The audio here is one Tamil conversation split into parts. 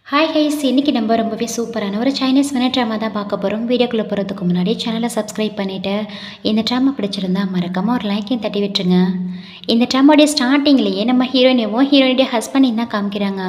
ஹாய் கைஸ், இன்னைக்கு நம்ம ரொம்பவே சூப்பரான ஒரு சைனீஸ் மினி ட்ராமா தான் பார்க்க போகிறோம். வீடியோக்குள்ளே போகிறதுக்கு முன்னாடி சேனலை சப்ஸ்கிரைப் பண்ணிவிட்டு இந்த ட்ராமா பிடிச்சிருந்தா மறக்காமல் ஒரு லைக்கையும் தட்டி விட்டுருங்க. இந்த ட்ராமாவுடைய ஸ்டார்டிங்லேயே நம்ம ஹீரோயினவும் ஹீரோயினுடைய ஹஸ்பண்டையும் தான் காமிக்கிறாங்க.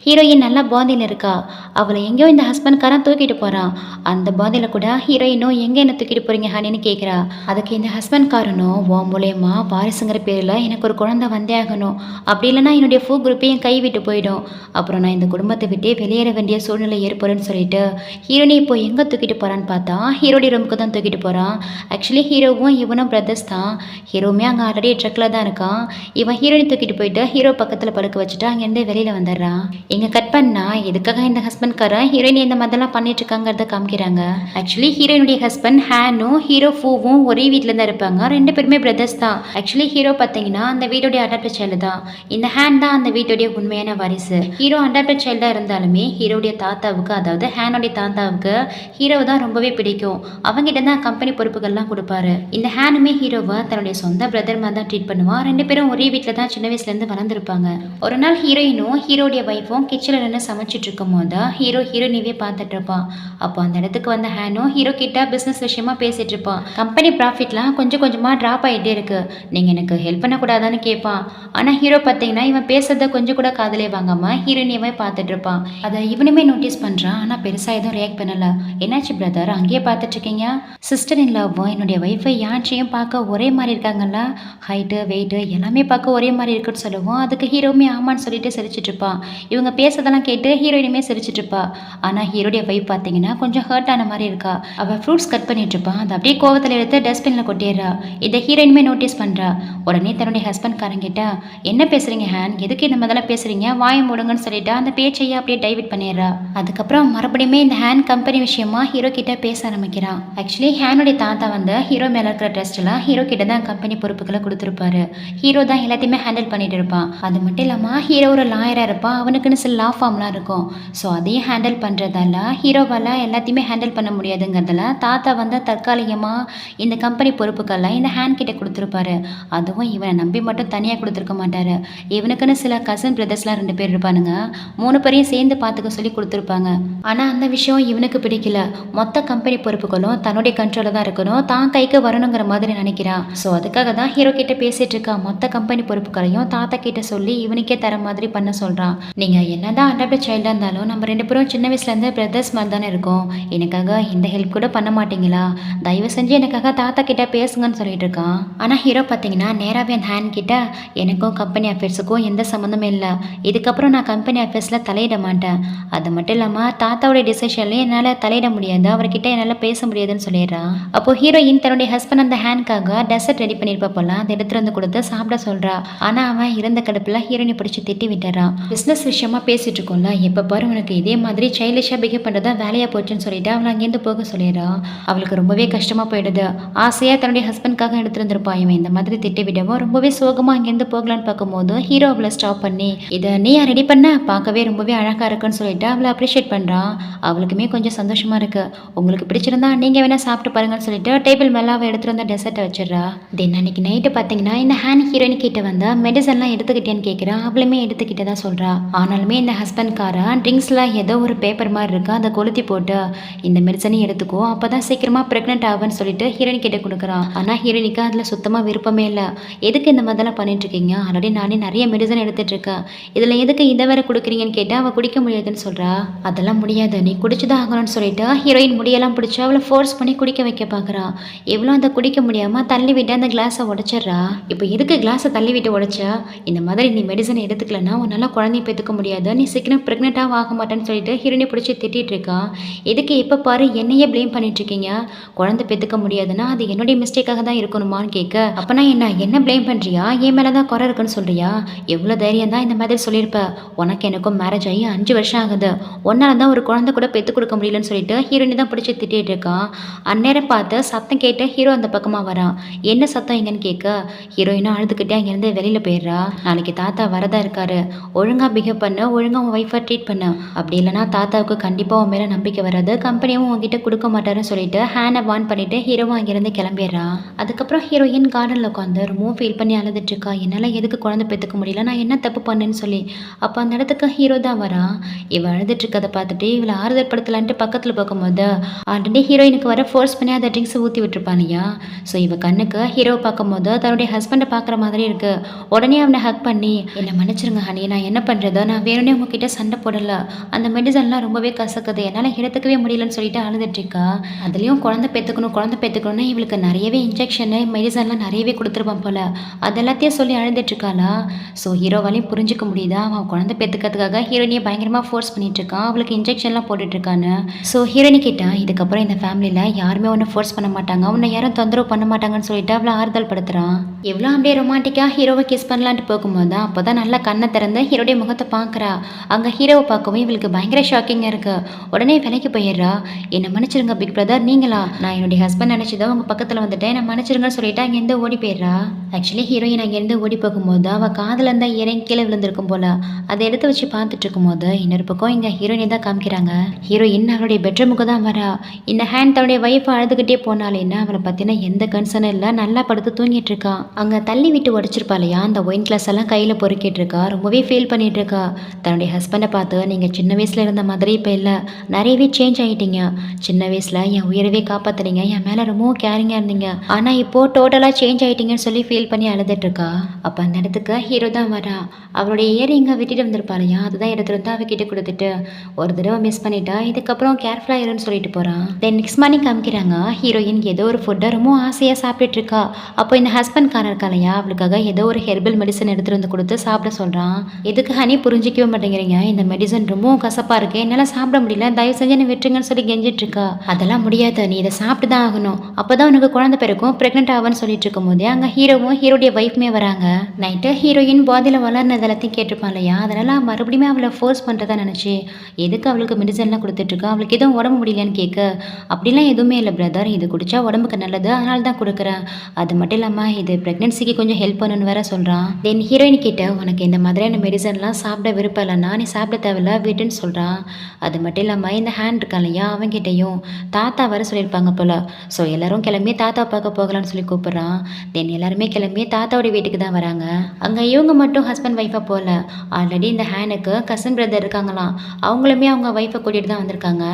ஹீரோயின் நல்லா பாதியில் இருக்கா, அவளை எங்கேயோ இந்த ஹஸ்பண்ட்காரன் தூக்கிட்டு போகிறான். அந்த பாதியில் கூட ஹீரோயினும் எங்கே என்ன தூக்கிட்டு போகிறீங்க ஹனின்னு கேட்குறா. அதுக்கு இந்த ஹஸ்பண்ட்காரனும் ஓ மூலயமா வாரிசுங்கிற பேரில் எனக்கு ஒரு குழந்தை வந்தே ஆகணும், அப்படி இல்லைன்னா என்னுடைய ஃபூ குரூப்பையும் கை விட்டு போயிடும், அப்புறம் நான் இந்த குடும்பத்தை விட்டே வெளியேற வேண்டிய சூழ்நிலை ஏற்படும்னு சொல்லிட்டு ஹீரோனி இப்போ எங்கே தூக்கிட்டு போகிறான்னு பார்த்தா ஹீரோடி ரூமுக்கு தான் தூக்கிட்டு போகிறான். ஆக்சுவலி ஹீரோவும் இவனும் பிரதர்ஸ் தான். ஹீரோவுமே அங்கே ஆல்ரெடி ட்ரக்கில் தான் இருக்கான். இவன் ஹீரோனி தூக்கிட்டு போயிட்டு ஹீரோ பக்கத்தில் படுக்க வச்சுட்டு அங்கேருந்து வெளியில் வந்துடுறான். இங்கே கட் பண்ணால் எதுக்காக இந்த ஹஸ்பண்ட்காரன் ஹீரோயினி இந்த மாதிரிலாம் பண்ணிட்டு இருக்காங்கிறத காமிக்கிறாங்க. ஆக்சுவலி ஹீரோயினுடைய ஹஸ்பண்ட் ஹேனும் ஹீரோ ஃபூவும் ஒரே வீட்டில் தான் இருப்பாங்க. ரெண்டு பேருமே பிரதர்ஸ் தான். ஆக்சுவலி ஹீரோ பார்த்தீங்கன்னா அந்த வீட்டோடைய அடாப்டட் சைல்டு தான். இந்த ஹேன் தான் அந்த வீட்டோடைய உண்மையான வாரிசு. ஹீரோ அடாப்டட் சைல்டாக இருந்தாலுமே ஹீரோடைய தாத்தாவுக்கு, அதாவது ஹேனோடைய தாத்தாவுக்கு ஹீரோவை தான் ரொம்பவே பிடிக்கும். அவங்ககிட்ட தான் கம்பெனி பொறுப்புகள்லாம் கொடுப்பாரு. இந்த ஹேனுமே ஹீரோவை தன்னுடைய சொந்த பிரதர் மாதிரி தான் ட்ரீட் பண்ணுவான். ரெண்டு பேரும் ஒரே வீட்டில் தான் சின்ன வயசுலேருந்து வளர்ந்துருப்பாங்க. ஒரு நாள் ஹீரோயினும் ஹீரோடைய ஒய்ஃபும் கிச்சனில் நின்று சமைச்சிட்டு இருக்கும் போது ஹீரோயினியவே பார்த்துட்டு இருப்பான். அப்போ அந்த இடத்துக்கு வந்த ஹேனும் ஹீரோ கிட்ட பிஸ்னஸ் விஷயமா பேசிட்டு இருப்பான். கம்பெனி ப்ராஃபிட்லாம் கொஞ்சம் கொஞ்சமாக ட்ராப் ஆகிட்டே இருக்கு, நீங்கள் எனக்கு ஹெல்ப் பண்ணக்கூடாதான்னு கேட்பான். ஆனால் ஹீரோ பார்த்தீங்கன்னா இவன் பேசுறத கொஞ்சம் கூட காதலே வாங்காமல் ஹீரோயினியவே பார்த்துட்டு இருப்பான். அதை இவனுமே நோட்டீஸ் பண்ணுறான். ஆனால் பெருசாக எதுவும் ரியாக்ட் பண்ணலை. என்னாச்சு பிரதர், அங்கேயே பார்த்துட்டு இருக்கீங்க? சிஸ்டர் இன் லவ்வும் என்னுடைய ஒய்ஃபை யான்ச்சையும் பார்க்க ஒரே மாதிரி இருக்காங்கல்ல, ஹைட்டு வெயிட்டு எல்லாமே பார்க்க ஒரே மாதிரி இருக்குன்னு சொல்லுவோம். அதுக்கு ஹீரோவுமே ஆமான்னு சொல்லிட்டு சிரிச்சிட்டு இருப்பான். இவங்க பேசுறதெல்லாம் கேட்டு ஹீரோயினுமே சிரிச்சிட்டு இருப்பா. ஆனால் ஹீரோடைய ஒய்ஃப் பார்த்தீங்கன்னா கொஞ்சம் ஹர்ட் ஆன மாதிரி இருக்கா. அவள் ஃப்ரூட்ஸ் கட் பண்ணிட்டு இருப்பான். அதை அப்படியே கோவத்தில் எடுத்து டஸ்ட்பினில் கொட்டிடுறா. இதை ஹீரோயினுமே நோட்டீஸ் பண்ணுறா. உடனே தன்னுடைய ஹஸ்பண்ட் காரங்கிட்ட என்ன பேசுறீங்க ஹேன், எதுக்கு இந்த மாதிரிலாம் பேசுறீங்க, வாயை மூடுங்கன்னு சொல்லிட்டு அந்த பேச்சையே அப்படியே டைவர்ட் பண்ணிடுறா. அதுக்கப்புறம் மறுபடியுமே இந்த ஹேன் கம்பெனி விஷயமா ஹீரோ கிட்ட பேச ஆரம்பிக்கிறான். ஆக்சுவலி ஹேனுடைய தாத்தா வந்து ஹீரோ மேல இருக்கிற ட்ரஸ்ட்லாம் ஹீரோ கிட்ட தான் கம்பெனி பொறுப்புகளை கொடுத்துருப்பாரு. ஹீரோ தான் எல்லாத்தையுமே ஹேண்டில் பண்ணிட்டு இருப்பான். அது மட்டும் இல்லாமல் ஹீரோ ஒரு லாயராக இருப்பான். அவனுக்குன்னு சில லா ஃபார்ம்லாம் இருக்கும். ஸோ அதையும் ஹேண்டில் பண்ணுறதால ஹீரோவால் எல்லாத்தையுமே ஹேண்டில் பண்ண முடியாதுங்கிறதுல தாத்தா வந்து தற்காலிகமாக இந்த கம்பெனி பொறுப்புக்கெல்லாம் இந்த ஹேண்ட் கிட்ட கொடுத்துருப்பாரு. அதுவும் இவனை நம்பி மட்டும் தனியாக கொடுத்துருக்க மாட்டாரு. இவனுக்குன்னு சில கசின் பிரதர்ஸ்லாம் 2 பேர் இருப்பானுங்க. 3 பேரையும் சேர்ந்து பார்த்துக்க சொல்லி கொடுத்துருப்பாங்க. ஆனால் அந்த விஷயம் இவனுக்கு பிடிக்கல. மொத்த கம்பெனி பொறுப்புகளும் தன்னுடைய கண்ட்ரோலில் தான் இருக்கணும், தான் கைக்கு வரணுங்கிற மாதிரி நினைக்கிறான். ஸோ அதுக்காக தான் ஹீரோ கிட்ட பேசிட்டு இருக்கான். மொத்த கம்பெனி பொறுப்புகளையும் தாத்தா கிட்ட சொல்லி இவனுக்கே தர மாதிரி பண்ண சொல்கிறான். நீங்கள் என்னதான் அடாப்டட் சைல்டாக இருந்தாலும் நம்ம 2 பேரும் சின்ன வயசுலேருந்து பிரதர்ஸ் மாதிரி தானே இருக்கோம், எனக்காக இந்த ஹெல்ப் கூட பண்ண மாட்டீங்களா, தயவு செஞ்சு எனக்காக தாத்தா கிட்ட பேசுங்கன்னு சொல்லிட்டு இருக்கான். ஆனால் ஹீரோ பார்த்தீங்கன்னா நேராகவே அந்த ஹேண்ட் கிட்ட எனக்கும் கம்பெனி அஃபேர்ஸுக்கும் எந்த சம்மந்தமே இல்லை, இதுக்கப்புறம் நான் கம்பெனி அஃபேர்ஸில் தலையிட மாட்டேன், அது மட்டும் இல்லாமல் தாத்தாவுடைய டிசிஷன்லேயும் என்னால் தலையிட முடியாது, அவர்கிட்ட என்னால் பேச முடியாதுன்னு சொல்லிடுறான். அப்போ ஹீரோயின் தன்னுடைய ஹஸ்பண்ட் அந்த ஹேண்ட்காக டெசர்ட் ரெடி பண்ணியிருப்பா போல, அந்த இடத்துல வந்து கொடுத்து சாப்பிட சொல்கிறா. ஆனால் அவன் இருந்த கடுப்பில் ஹீரோயினை பிடிச்சி திட்டி விட்டுறான். பிஸ்னஸ் விஷயமா பேசிட்டு இருக்கோம்ல, எப்போ பாரு உனக்கு இதே மாதிரி சைல்டிஷாக பிஹேவ் பண்ணுறதா வேலையாக போச்சுன்னு சொல்லிட்டு அவளை அங்கேருந்து போக சொல்லிடுறான். அவளுக்கு ரொம்பவே கஷ்டமாக போயிடுது. ஆசையாக தன்னுடைய ஹஸ்பண்ட்காக எடுத்துருந்துருப்பான். இவன் இந்த மாதிரி திட்டி விடவும் ரொம்பவே சோகமாக அங்கேருந்து போகலான்னு பார்க்கும்போது ஹீரோ அவளை ஸ்டாப் பண்ணி இதை நீ ரெடி பண்ண பார்க்கவே ரொம்பவே அழகாக இருக்குன்னு சொல்லிட்டு அவளை அப்ரிஷியேட் பண்ணுறான். அவளுக்குமே கொஞ்சம் சந்தோஷமாக இருக்குது. உங்களுக்கு பிடிச்சிருந்தா நீங்கள் வேணால் சாப்பிட்டு பாருங்கன்னு சொல்லிட்டு டேபிள் மேலே அவள் எடுத்துகிட்டு வந்த டெசர்ட்டை வச்சிடறா. தென் அன்னைக்கு நைட்டு பார்த்தீங்கன்னா இந்த ஹேண்ட் ஹீரோயின் கிட்ட வந்து மெடிசன்லாம் எடுத்துக்கிட்டேன்னு கேட்குறா. அவளுமே எடுத்துக்கிட்டே தான் சொல்கிறா. ஆனாலுமே இந்த ஹஸ்பண்ட்காரன் ட்ரிங்க்ஸில் ஏதோ ஒரு பேப்பர் மாதிரி இருக்கா, அதை கொளுத்தி போட்டு இந்த மெடிசனையும் எடுத்துக்கோ, அப்போ தான் சீக்கிரமாக ப்ரெக்னென்ட் ஆகுன்னு சொல்லிட்டு ஹீரோயின் கிட்ட கொடுக்குறான். ஆனால் ஹீரோயினுக்கு அதில் சுத்தமாக விருப்பமே இல்லை. எதுக்கு இந்த மாதிரிலாம் பண்ணிட்டு இருக்கீங்க, ஆல்ரெடி நானே நிறைய மெடிசன் எடுத்துகிட்டு இருக்கேன், இதில் எதுக்கு இதை வேற கொடுக்குறீங்கன்னு கேட்டால் அவள் குடிக்க முடியாதுன்னு சொல்கிறா. அதெல்லாம் முடியாது, நீ குடிச்சுதான் ஆகணும்னு சொல்லிட்டு ஹீரோயின் முடியெல்லாம் பிடிச்சி அவளை ஃபோர்ஸ் பண்ணி குடிக்க வைக்க பார்க்குறா. எவ்வளோ அந்த குடிக்க முடியாமல் தள்ளி விட்டு அந்த கிளாஸை உடைச்சிட்றா. இப்போ எதுக்கு கிளாஸை தள்ளி விட்டு உடைச்சா, இந்த மாதிரி நீ மெடிசனை எடுத்துக்கலன்னா உன்னால குழந்தைய பெற்றுக்க முடியாது, நீ சீக்கிரம் ப்ரெக்னெண்ட்டாக ஆக மாட்டேன்னு சொல்லிட்டு ஹீரோயினை பிடிச்சி திட்டிகிட்டு இருக்கா. எதுக்கு எப்போ பாரு என்னையே ப்ளேம் பண்ணிட்டு இருக்கீங்க, குழந்தை பெற்றுக்க முடியாதுன்னா அது என்னுடைய மிஸ்டேக்காக தான் இருக்கணுமான்னு கேட்க, அப்போனா என்ன ப்ளேம் பண்ணுறியா, என் மேலே தான் குறை இருக்குன்னு சொல்கிறியா, எவ்வளோ தைரியம் தான் இந்த மாதிரி சொல்லியிருப்ப, உனக்கு எனக்கும் மேரேஜ் ஆகி 5 வருஷம் ஆகுது, ஒன்னால தான் ஒரு குழந்தை கூட பெற்று கொடுக்க முடியலன்னு சொல்லிட்டு ஹீரோயினை தான் பிடிச்சி திட்டிகிட்டு இருக்கான். அந்நேரம் பார்த்து சத்தம் கேட்டு ஹீரோ அந்த பக்கமாக வரான். என்ன சத்தம் எங்கன்னு கேட்க, ஹீரோயினும் சொல்லி அழுதுகிட்டே அங்கேருந்து வெளியில் போயிடுறா. நாளைக்கு தாத்தா வரதா இருக்காரு, ஒழுங்காக பிஹேவ் பண்ண, ஒழுங்காக உன் ஒய்ஃபை ட்ரீட் பண்ண, அப்படி இல்லைனா தாத்தாவுக்கு கண்டிப்பாக உன் மேலே நம்பிக்கை வராது, கம்பெனியும் உங்ககிட்ட கொடுக்க மாட்டாருன்னு சொல்லிட்டு ஹேனை வார்ன் பண்ணிட்டு ஹீரோவும் அங்கேருந்து கிளம்பிடுறா. அதுக்கப்புறம் ஹீரோயின் கார்டனில் உட்காந்து ரொம்பவும் ஃபீல் பண்ணி அழுதுட்டு இருக்கா. என்னால் எதுக்கு குழந்தை பெற்றுக்க முடியல, நான் என்ன தப்பு பண்ணேன்னு சொல்லி. அப்போ அந்த இடத்துக்கு ஹீரோ தான் வரா. இவள் அழுதுட்டு இருக்கதை பார்த்துட்டு இவளை ஆறுதல் படுத்தலான்ட்டு பக்கத்தில் பார்க்கும்போது ஆல்ரெடி ஹீரோயினுக்கு வர ஃபோர்ஸ் பண்ணி அந்த ட்ரிங்க்ஸ் ஊற்றி விட்டுருப்பான் இல்லையா. ஸோ இவ கண்ணுக்கு ஹீரோவை பார்க்கும்போது தன்னுடைய ஹஸ்பண்டை பார்க்குற மாதிரி இருக்கு. உடனே அவனை ஹக் பண்ணி, என்னை மன்னிச்சிருங்க ஹனி, நான் என்ன பண்ணுறது, நான் வேணும்னே உங்ககிட்ட சண்டை போடலை, அந்த மெடிசன்லாம் ரொம்பவே கசக்குது, என்னால் எடுத்துக்கவே முடியலன்னு சொல்லிட்டு அழுதுட்டு இருக்கா. அதுலேயும் குழந்தை பெற்றுக்கணும்னு இவளுக்கு நிறையவே இன்ஜெக்ஷனு மெடிசன்லாம் நிறையவே கொடுத்துருப்பான் போல். அது எல்லாத்தையும் சொல்லி அழுதுட்டு இருக்காளா. ஸோ ஹீரோவாலையும் புரிஞ்சிக்க முடியுதா அவன் குழந்தை பெற்றுக்கிறதுக்காக ஹீரோயினியை பயங்கரமாக ஃபோர்ஸ் பண்ணிட்டு இருக்கான், அவளுக்கு இன்ஜெக்ஷன்லாம் போட்டுட்ருக்கான்னு. ஸோ ஹீரோயினி கிட்ட இதுக்கப்புறம் இந்த ஃபேமிலியில் யாருமே ஒன்று ஃபோர்ஸ் பண்ண மாட்டாங்க, உன்னை யாரும் தொந்தரவு பண்ண மாட்டாங்கன்னு சொல்லிட்டு அவளை ஆறுதல் படுத்துறான். எவ்வளோ அப்படியே ரொமான்டிக்காக ஹீரோவை கிஸ் பண்ணலான்ட்டு போகும்போது தான் அப்போ தான் நல்லா கண்ணை திறந்து ஹீரோடைய முகத்தை பார்க்குறா. அங்கே ஹீரோவை பார்க்கவும் இவளுக்கு பயங்கர ஷாக்கிங்காக இருக்குது. உடனே விலைக்கு போயிடுறா. என்னை மன்னிச்சிருங்க பிக் பிரதர், நீங்களா, நான் என்னுடைய ஹஸ்பண்ட் நினச்சிதான் உங்கள் பக்கத்தில் வந்துட்டேன், என்னை மன்னிச்சிருங்கன்னு சொல்லிட்டு அங்கேருந்து ஓடி போயிடுறா. ஆக்சுவலி ஹீரோயின் அங்கேருந்து ஓடி போகும்போது அவள் காதில் இருந்தால் இறங்கி கீழே விழுந்திருக்கும் போல். அதை எடுத்து வச்சு பார்த்துட்டு இருக்கும்போது இன்னொரு பக்கம் இங்கே ஹீரோயினை தான் காமிக்கிறாங்க. ஹீரோயின் அவளுடைய பெட்ரூமுக்கு தான் வரா. இந்த ஹேண்ட் தன்னுடைய ஒய்ஃபை அழுதுகிட்டே போனாலேன்னா அவளை பற்றின எந்த கன்சர்னும் இல்லை, நல்லா படுத்து தூங்கிட்டு இருக்கா. அங்கே தள்ளி விட்டு உடச்சிருப்பா இல்லையா, அந்த ஒயின் கிளாஸ் எல்லாம் கையில் பொறுக்கிட்டு இருக்கா, ரொம்பவே ஃபீல் பண்ணிட்டு இருக்கா. தன்னுடைய ஹஸ்பண்டை பார்த்து, நீங்கள் சின்ன வயசில் இருந்த மாதிரி இப்போ இல்லை, நிறையவே சேஞ்ச் ஆகிட்டீங்க, சின்ன வயசில் என் உயிரவே காப்பாற்றுறீங்க, என் மேலே ரொம்பவும் கேரிங்காக இருந்தீங்க, ஆனால் இப்போது டோட்டலாக சேஞ்ச் ஆகிட்டீங்கன்னு சொல்லி ஃபீல் பண்ணி அழுதுட்டு இருக்கா. அப்போ அந்த இடத்துக்கு ஹீரோ தான் வரா. அவருடைய இயரிங்கை விட்டுட்டு வந்திருப்பா இல்லையா, அதுதான் எடுத்துகிட்டு வந்து அவகிட்ட கொடுத்துட்டு, ஒரு தடவை மிஸ் பண்ணிட்டா, இதுக்கப்புறம் கேர்ஃபுல்லாக இருன்னு சொல்லிட்டு போகிறான். தென் நெக்ஸ்ட் மார்னிங் காமிக்கிறாங்க. ஹீரோயின் ஏதோ ஒரு ஃபுட்டை ரொம்ப ஆசையாக சாப்பிட்டுட்டு இருக்கா. அப்போ இந்த ஹஸ்பண்ட் காரர் இருக்கா இல்லையா, அவளுக்காக ஏதோ ஒரு ஹெர்பல் மெடிசன் எடுத்துகிட்டு வந்து கொடுத்து சாப்பிட சொல்கிறான். எதுக்கு ஹனி புரிஞ்சிக்கவே மாட்டேங்கிறீங்க, இந்த மெடிசன் ரொம்பவும் கசப்பாக இருக்குது, என்னால் சாப்பிட முடியல, தயவு செஞ்சு என்ன விட்டுருங்கன்னு சொல்லி கெஞ்சிட்டு இருக்கா. அதெல்லாம் முடியாது, நீ இதை சாப்பிட்டு தான் ஆகணும், அப்போ தான் உனக்கு குழந்தை பிறக்கும், ப்ரெக்னென்ட் ஆகுன்னு சொல்லிட்டு இருக்கும் போதே அங்கே ஹீரோவும் ஹீரோடைய ஒய்ஃப்மே வராங்க. நைட்டு ஹீரோயின் பாதியில் வளர்னது எல்லாத்தையும் கேட்டிருப்பான் இல்லையா, அதனால் மறுபடியும் அவளை ஃபோர்ஸ் பண்ணுறதா நினச்சி எதுக்கு அவளுக்கு மெடிசன்லாம் கொடுத்துட்ருக்கா, அவளுக்கு எதுவும் உடம்பு முடியலையான்னு கேட்க, அப்படிலாம் எதுவுமே இல்லை பிரதர், இது குடித்தா உடம்புக்கு நல்லது, அதனால தான் கொடுக்குறேன், அது மட்டும் இல்லாமல் இது ப்ரெக்னென்சிக்கு கொஞ்சம் ஹெல்ப் பண்ணணும்னு வேற சொல்கிறான். தென் ஹீரோயின் கிட்ட, உனக்கு இந்த மாதிரியான மெடிசன்லாம் சாப்பிட விருப்பம் இல்லைன்னா நீ சாப்பிட தேவையில்ல வீட்டுன்னு சொல்கிறான். அது மட்டும் இல்லாமல் இந்த ஹேண்ட் இருக்கான் இல்லையா, அவங்ககிட்டையும் தாத்தா வர சொல்லியிருப்பாங்க போல். ஸோ எல்லோரும் கிளம்பி தாத்தா பார்க்க போகலான்னு சொல்லி கூப்பிட்றான். தென் எல்லாருமே கிளம்பி தாத்தாவுடைய வீட்டுக்கு தான் வராங்க. அங்கே இவங்க மட்டும் ஹஸ்பண்ட் ஒய்ஃபை போல, ஆல்ரெடி இந்த ஹேனுக்கு கசின் பிரதர் இருக்காங்களாம், அவங்களுமே அவங்க ஒய்ஃபை கூட்டிகிட்டு தான் வந்திருக்காங்க.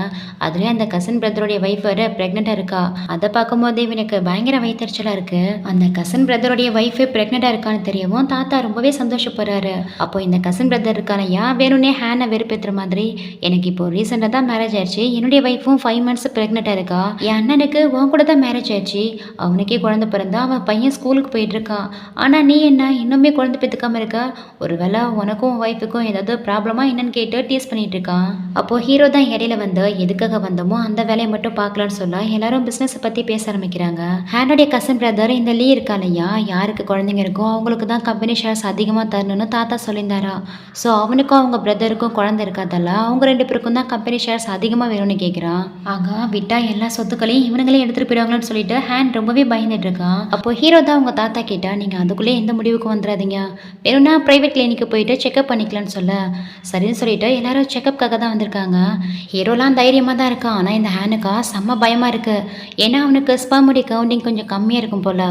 அதுலேயும் அந்த கசின் பிரதருடைய ஒய்ஃப் வேறு ப்ரெக்னெண்ட்டாக இருக்கா. அதை பார்க்கும்போது இவனுக்கு பயங்கர வயிற்றுச்சலாக இருக்குது. அந்த கசின் பிரதருடைய ஒய்ஃபு ப்ரெக்னெண்ட்டாக இருக்கான்னு தெரியவும் தாத்தா ரொம்பவே சந்தோஷப்படுறாரு. அப்போ இந்த கசின் பிரதர் இருக்கானையா வேணும்னே ஹேனை வெறுப்பேற்றுற மாதிரி, எனக்கு இப்போ ரீசெண்டாக தான் மேரேஜ் ஆயிடுச்சு, என்னுடைய ஒய்ஃபும் 5 months ப்ரெக்னெண்ட்டாக இருக்கா, என் அண்ணனுக்கு உன் கூட தான் மேரேஜ் ஆயிடுச்சு, அவனுக்கே குழந்தை பிறந்தா, அவன் பையன் ஸ்கூலுக்கு போயிட்டு இருக்கான், ஆனால் நீ என்ன இன்னுமே குழந்தை பெற்றுக்காம இருக்க, ஒருவேளை உனக்கும் ஒய்ஃபுக்கும் ஏதாவது ப்ராப்ளமா என்னன்னு கேட்டு டீஸ் பண்ணிட்டு இருக்கான். அப்போது ஹீரோ தான் இடையில வந்து எதுக்காக வந்தோமோ அந்த வேலையை மட்டும் பார்க்கலான்னு சொல்ல எல்லாரும் பிஸ்னஸை பற்றி பேச ஆரம்பிக்கிறாங்க. ஹேனுடைய கசின் பிரதர் இந்த லீ இருக்கா இல்லையா, யாருக்கு குழந்தைங்க இருக்கோ அவங்களுக்கு தான் கம்பெனி ஷேர்ஸ் அதிகமாக தரணும்னு தாத்தா சொல்லியிருந்தாரா. ஸோ அவனுக்கும் அவங்க பிரதருக்கும் குழந்தை இருக்காதல்ல, அவங்க 2 பேருக்கும் தான் கம்பெனி ஷேர்ஸ் அதிகமாக வேணும்னு கேட்குறான். ஆகா விட்டா எல்லா சொத்துக்களையும் இவனுங்களே எடுத்துகிட்டு போயிடுவாங்கன்னு சொல்லிட்டு ஹேண்ட் ரொம்பவே பயந்துட்டு இருக்கான். அப்போ ஹீரோ தான் அவங்க தாத்தா கிட்ட, நீங்கள் அதுக்குள்ளே எந்த முடிவுக்கு வந்துடாதீங்க, வேணும்னா ப்ரைவேட் கிளினிக்கு போயிட்டு செக்அப் பண்ணிக்கலான்னு சொல்ல, சரின்னு சொல்லிட்டு எல்லாரும் செக்அப்காக தான் வந்திருக்காங்க. ஹீரோலாம் தைரியமாக தான் இருக்கான், ஆனால் இந்த ஹேனுக்கா செம்ம பயமாக இருக்குது. ஏன்னா அவனுக்கு ஸ்பெர்முடைய கவுண்டிங் கொஞ்சம் கம்மியாக இருக்கும் போல்.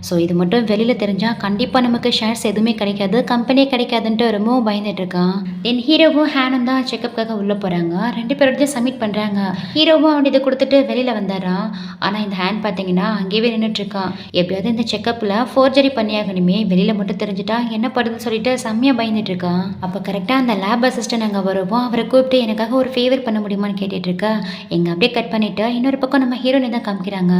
ஸோ இது மட்டும் வெளியில் தெரிஞ்சால் கண்டிப்பாக நமக்கு ஷேர்ஸ் எதுவுமே கிடைக்காது, கம்பெனியே கிடைக்காதுன்ட்டு ரொம்பவும் பயந்துட்டு இருக்கான். தென் ஹீரோவும் ஹேனும் தான் செக்அப்காக உள்ளே போகிறாங்க. 2 பேரோட சப்மிட் பண்ணுறாங்க. ஹீரோவும் அவன் இதை கொடுத்துட்டு வெளியில் வந்தாரான். ஆனால் இந்த ஹேண்ட் பார்த்தீங்கன்னா அங்கேயே நின்றுட்டு இருக்கான். எப்படியாவது இந்த செக்கப்பில் ஃபோர்ஜரி பண்ணியாகணுமே, வெளியில் மட்டும் தெரிஞ்சுட்டா என்ன படுதுன்னு சொல்லிட்டு செம்மையாக பயந்துட்டு இருக்கான். அப்போ கரெக்டாக அந்த லேப் அசிஸ்டன்ட் அங்கே வருவோம். அவரை கூப்பிட்டு எனக்காக ஒரு ஃபேவர் பண்ண முடியுமான்னு கேட்டுட்டு இருக்கா. எங்கே அப்படியே கட் பண்ணிவிட்டு இன்னொரு பக்கம் நம்ம ஹீரோனை தான் காமிக்கிறாங்க.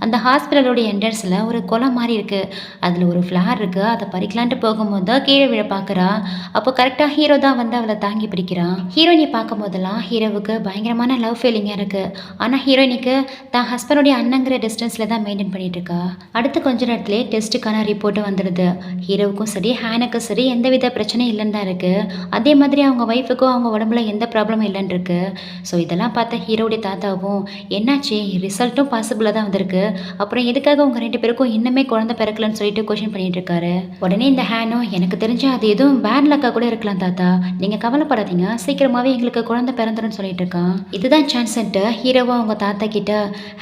அந்த ஹாஸ்பிட்டலோட என்ட்ரன்ஸில் ஒரு குளம் மாதிரி இருக்குது, அதில் ஒரு ஃப்ளார் இருக்குது, அதை பறிக்கலான்ட்டு போகும்போது கீழே விழ பார்க்குறா. அப்போ கரெக்டாக ஹீரோ தான் வந்து அவளை தாங்கி பிடிக்கிறான். ஹீரோயினை பார்க்கும் போதெல்லாம் ஹீரோவுக்கு பயங்கரமான லவ் ஃபீலிங்காக இருக்குது. ஆனால் ஹீரோயினுக்கு தான் ஹஸ்பண்டோடைய அண்ணங்கிற டிஸ்டன்ஸில் தான் மெயின்டைன் பண்ணிட்டு இருக்கா. அடுத்து கொஞ்ச நேரத்துலேயே டெஸ்ட்டுக்கான ரிப்போர்ட்டு வந்துடுது. ஹீரோவுக்கும் சரி ஹேனுக்கும் சரி எந்தவித பிரச்சனையும் இல்லைன்னு தான் இருக்குது. அதே மாதிரி அவங்க ஒய்ஃபுக்கும் அவங்க உடம்புல எந்த ப்ராப்ளமும் இல்லைன்னு இருக்கு. ஸோ இதெல்லாம் பார்த்த ஹீரோடைய தாத்தாவும், என்னாச்சு ரிசல்ட்டும் பாசிபிளாக தான் வந்திருக்கு, அப்புறம் எதுக்காக உங்கள் 2 பேருக்கும் இன்னுமே குழந்தை பிறக்கலன்னு சொல்லிட்டு கொஸ்டின் பண்ணிட்டு இருக்காரு. உடனே இந்த ஹேனும் எனக்கு தெரிஞ்சு அது எதுவும் பேட் லக்கா கூட இருக்கலாம் தாத்தா, நீங்க கவலைப்படாதீங்க, சீக்கிரமாவே எங்களுக்கு குழந்தை பிறந்துருன்னு சொல்லிட்டு இருக்கான். இதுதான் சான்ஸ்ன்ட்டு ஹீரோவா அவங்க தாத்தா கிட்ட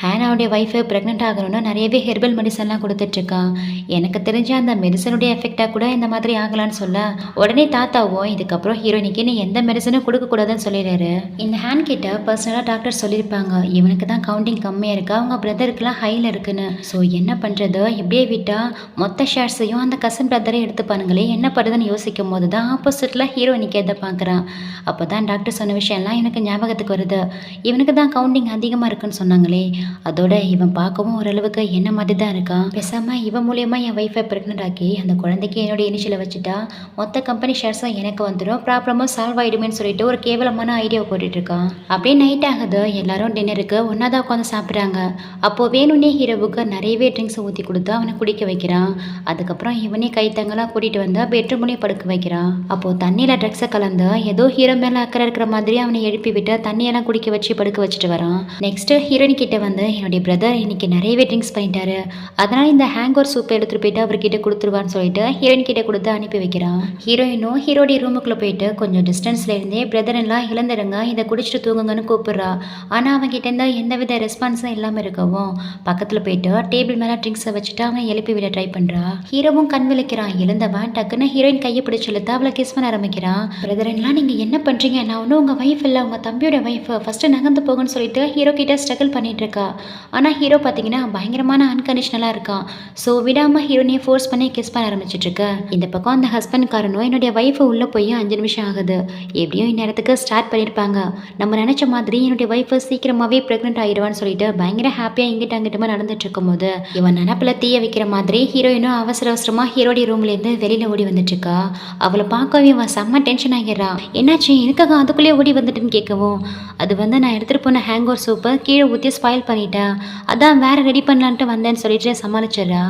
ஹேனாவுடைய ஒய்ஃபு ப்ரெக்னென்ட் ஆகணும்னு நிறையவே ஹெர்பல் மெடிசன்லாம் கொடுத்துட்டு இருக்கான். எனக்கு தெரிஞ்ச அந்த மெடிசனுடைய எஃபெக்டா கூட இந்த மாதிரி ஆகலான்னு சொல்ல உடனே தாத்தாவும் இதுக்கப்புறம் ஹீரோயினிக்கு நீ எந்த மெடிசனும் கொடுக்கக்கூடாதுன்னு சொல்லிடுறாரு. இந்த ஹேண்ட் கிட்ட பர்சனலாக டாக்டர் சொல்லியிருப்பாங்க இவனுக்கு தான் கவுண்டிங் கம்மியாக இருக்கு, அவங்க பிரதருக்குலாம் ஹையில் இருக்குன்னு. ஸோ என்ன பண்ணுறது, இப்படியே விட்டால் மொத்த ஷேர்ஸையும் அந்த கசன் பிரதரை எடுத்துப்பானுங்களே, என்ன பண்ணுறதுன்னு யோசிக்கும் போது தான் ஆப்போசிட்டில் ஹீரோயினிக்கு எதை பார்க்குறான். அப்போ தான் டாக்டர் சொன்ன விஷயம்லாம் எனக்கு ஞாபகத்துக்கு வருது. இவனுக்கு தான் கவுண்டிங் அதிகமாக இருக்குன்னு சொன்னாங்களே, அதோட இவன் பார்க்கவும் ஓரளவுக்கு என்ன மாதிரி தான் இருக்கான். பேசாமல் இவன் மூலியமாக என் ஒய்ஃபை ப்ரெக்னென்ட் ஆக்கி அந்த குழந்தைக்கு என்னோட இனிஷியலை வச்சுட்டா மொத்த கம்பெனி ஷேர்ஸும் எனக்கு வந்துடும், ப்ராப்ளமும் சால்வ் ஆகிடுமேன்னு சொல்லிட்டு ஒரு கேவலமான ஐடியாவை போட்டுட்டு இருக்கான். அப்படியே நைட் ஆகுது, எல்லாரும் டின்னருக்கு ஒன்றா தான் உட்காந்து சாப்பிட்றாங்க. அப்போது வேணும்னே ஹீரோவுக்கு நிறையவே ட்ரிங்க்ஸை ஊற்றி கொடுத்து அவனை குடிக்க வைக்கிறான். அதுக்கப்புறம் இவனே கைத்தங்கெல்லாம் கூட்டிகிட்டு வந்து பெட்ரூம்லேயே படுக்க வைக்கிறான். அப்போது தண்ணியில் ட்ரக்ஸை கலந்து ஏதோ ஹீரோ மேலே அக்கறை இருக்கிற மாதிரி அவனை எழுப்பி விட்டு தண்ணியெல்லாம் குடிக்க வச்சு படுக்க வச்சுட்டு வரான். நெக்ஸ்ட்டு ஹீரோயின் கிட்ட வந்து என்னுடைய பிரதர் இன்னைக்கு நிறையவே ட்ரிங்க்ஸ் பண்ணிட்டாரு, அதனால் இந்த ஹேங்கோர் சூப்பை எடுத்துகிட்டு போயிட்டு அவர்கிட்ட கொடுத்துருவான்னு சொல்லிட்டு ஹீரோயின் கிட்ட கொடுத்து அனுப்பி வைக்கிறான். ஹீரோயினும் ஹீரோடைய ரூமுக்குள்ளே போயிட்டு கொஞ்சம் டிஸ்டன்ஸ்ல இருந்தே பிரதர் எல்லாம் இழந்துடுங்க, இதை குடிச்சிட்டு தூங்குங்கன்னு கூப்பிடுறா. ஆனால் அவன் கிட்ட இருந்தா எந்தவித ரெஸ்பான்ஸும் இல்லாமல் இருக்கவும் பக்கத்தில் போயிட்டு டேபிள் மேலே ட்ரிங்க்ஸை வச்சுட்டு அவன் எழுப்பி விட ட்ரை பண்ணுறா. ஹீரோவும் கண் விழிக்கிறான். எழுந்தவன் டக்குன்னு ஹீரோயின் கையை பிடிச்சி இழுத்து அவளை கிஸ் பண்ண ஆரம்பிக்கிறான். பிரதர் எல்லாம் நீங்கள் என்ன பண்ணுறீங்க, நான் ஒன்றும் உங்கள் ஒய்ஃப் இல்லை, உங்கள் தம்பியோட ஒய்ஃப், ஃபஸ்ட்டு நகர்ந்து போகுன்னு சொல்லிட்டு ஹீரோ கிட்ட ஸ்ட்ரகிள் பண்ணிட்டு இருக்கா. ஆனால் ஹீரோ பார்த்தீங்கன்னா பயங்கரமான அன்கண்டிஷனலாக இருக்கான். ஸோ விடாமல் ஹீரோனையை ஃபோர்ஸ் பண்ணி கிஸ் பண்ண ஆரம்பிச்சிட்டு இருக்க. இந்த பக்கம் அந்த ஹஸ்பண்ட்காரனும் என்னுடைய ஒய்ஃபை உள்ளே போய் 5 நிமிஷம் ஆகுது, எப்படியும் இந்நேரத்துக்கு ஸ்டார்ட் பண்ணியிருப்பாங்க, நம்ம நினச்ச மாதிரி என்னுடைய ஒய்ஃபை சீக்கிரமாகவே ப்ரெக்னென்ட் ஆகிடுவான்னு சொல்லிட்டு பயங்கர ஹாப்பியாக இங்கிட்ட அங்கிட்டமா நடந்துட்டு இருக்கும்போது இவன் நினப்பில் தீய வைக்கிற மாதிரி ஹீரோயினும் அவசர அவசரமாக ஹீரோடைய ரூம்லேருந்து வெளியில் ஓடி வந்துட்டு இருக்கா. அவளை பார்க்கவே இவன் செம்ம டென்ஷன் ஆகிறான். என்னாச்சு, எனக்காக அதுக்குள்ளேயே ஓடி வந்துட்டுன்னு கேட்கவும் அது வந்து நான் எடுத்துகிட்டு போன ஹேங்கோர் சூப்பை கீழே ஊற்றி ஸ்பாயில் பண்ணிட்டேன், அதான் வேறு ரெடி பண்ணலான்ட்டு வந்தேன்னு சொல்லிட்டு சமாளிச்சிடறா.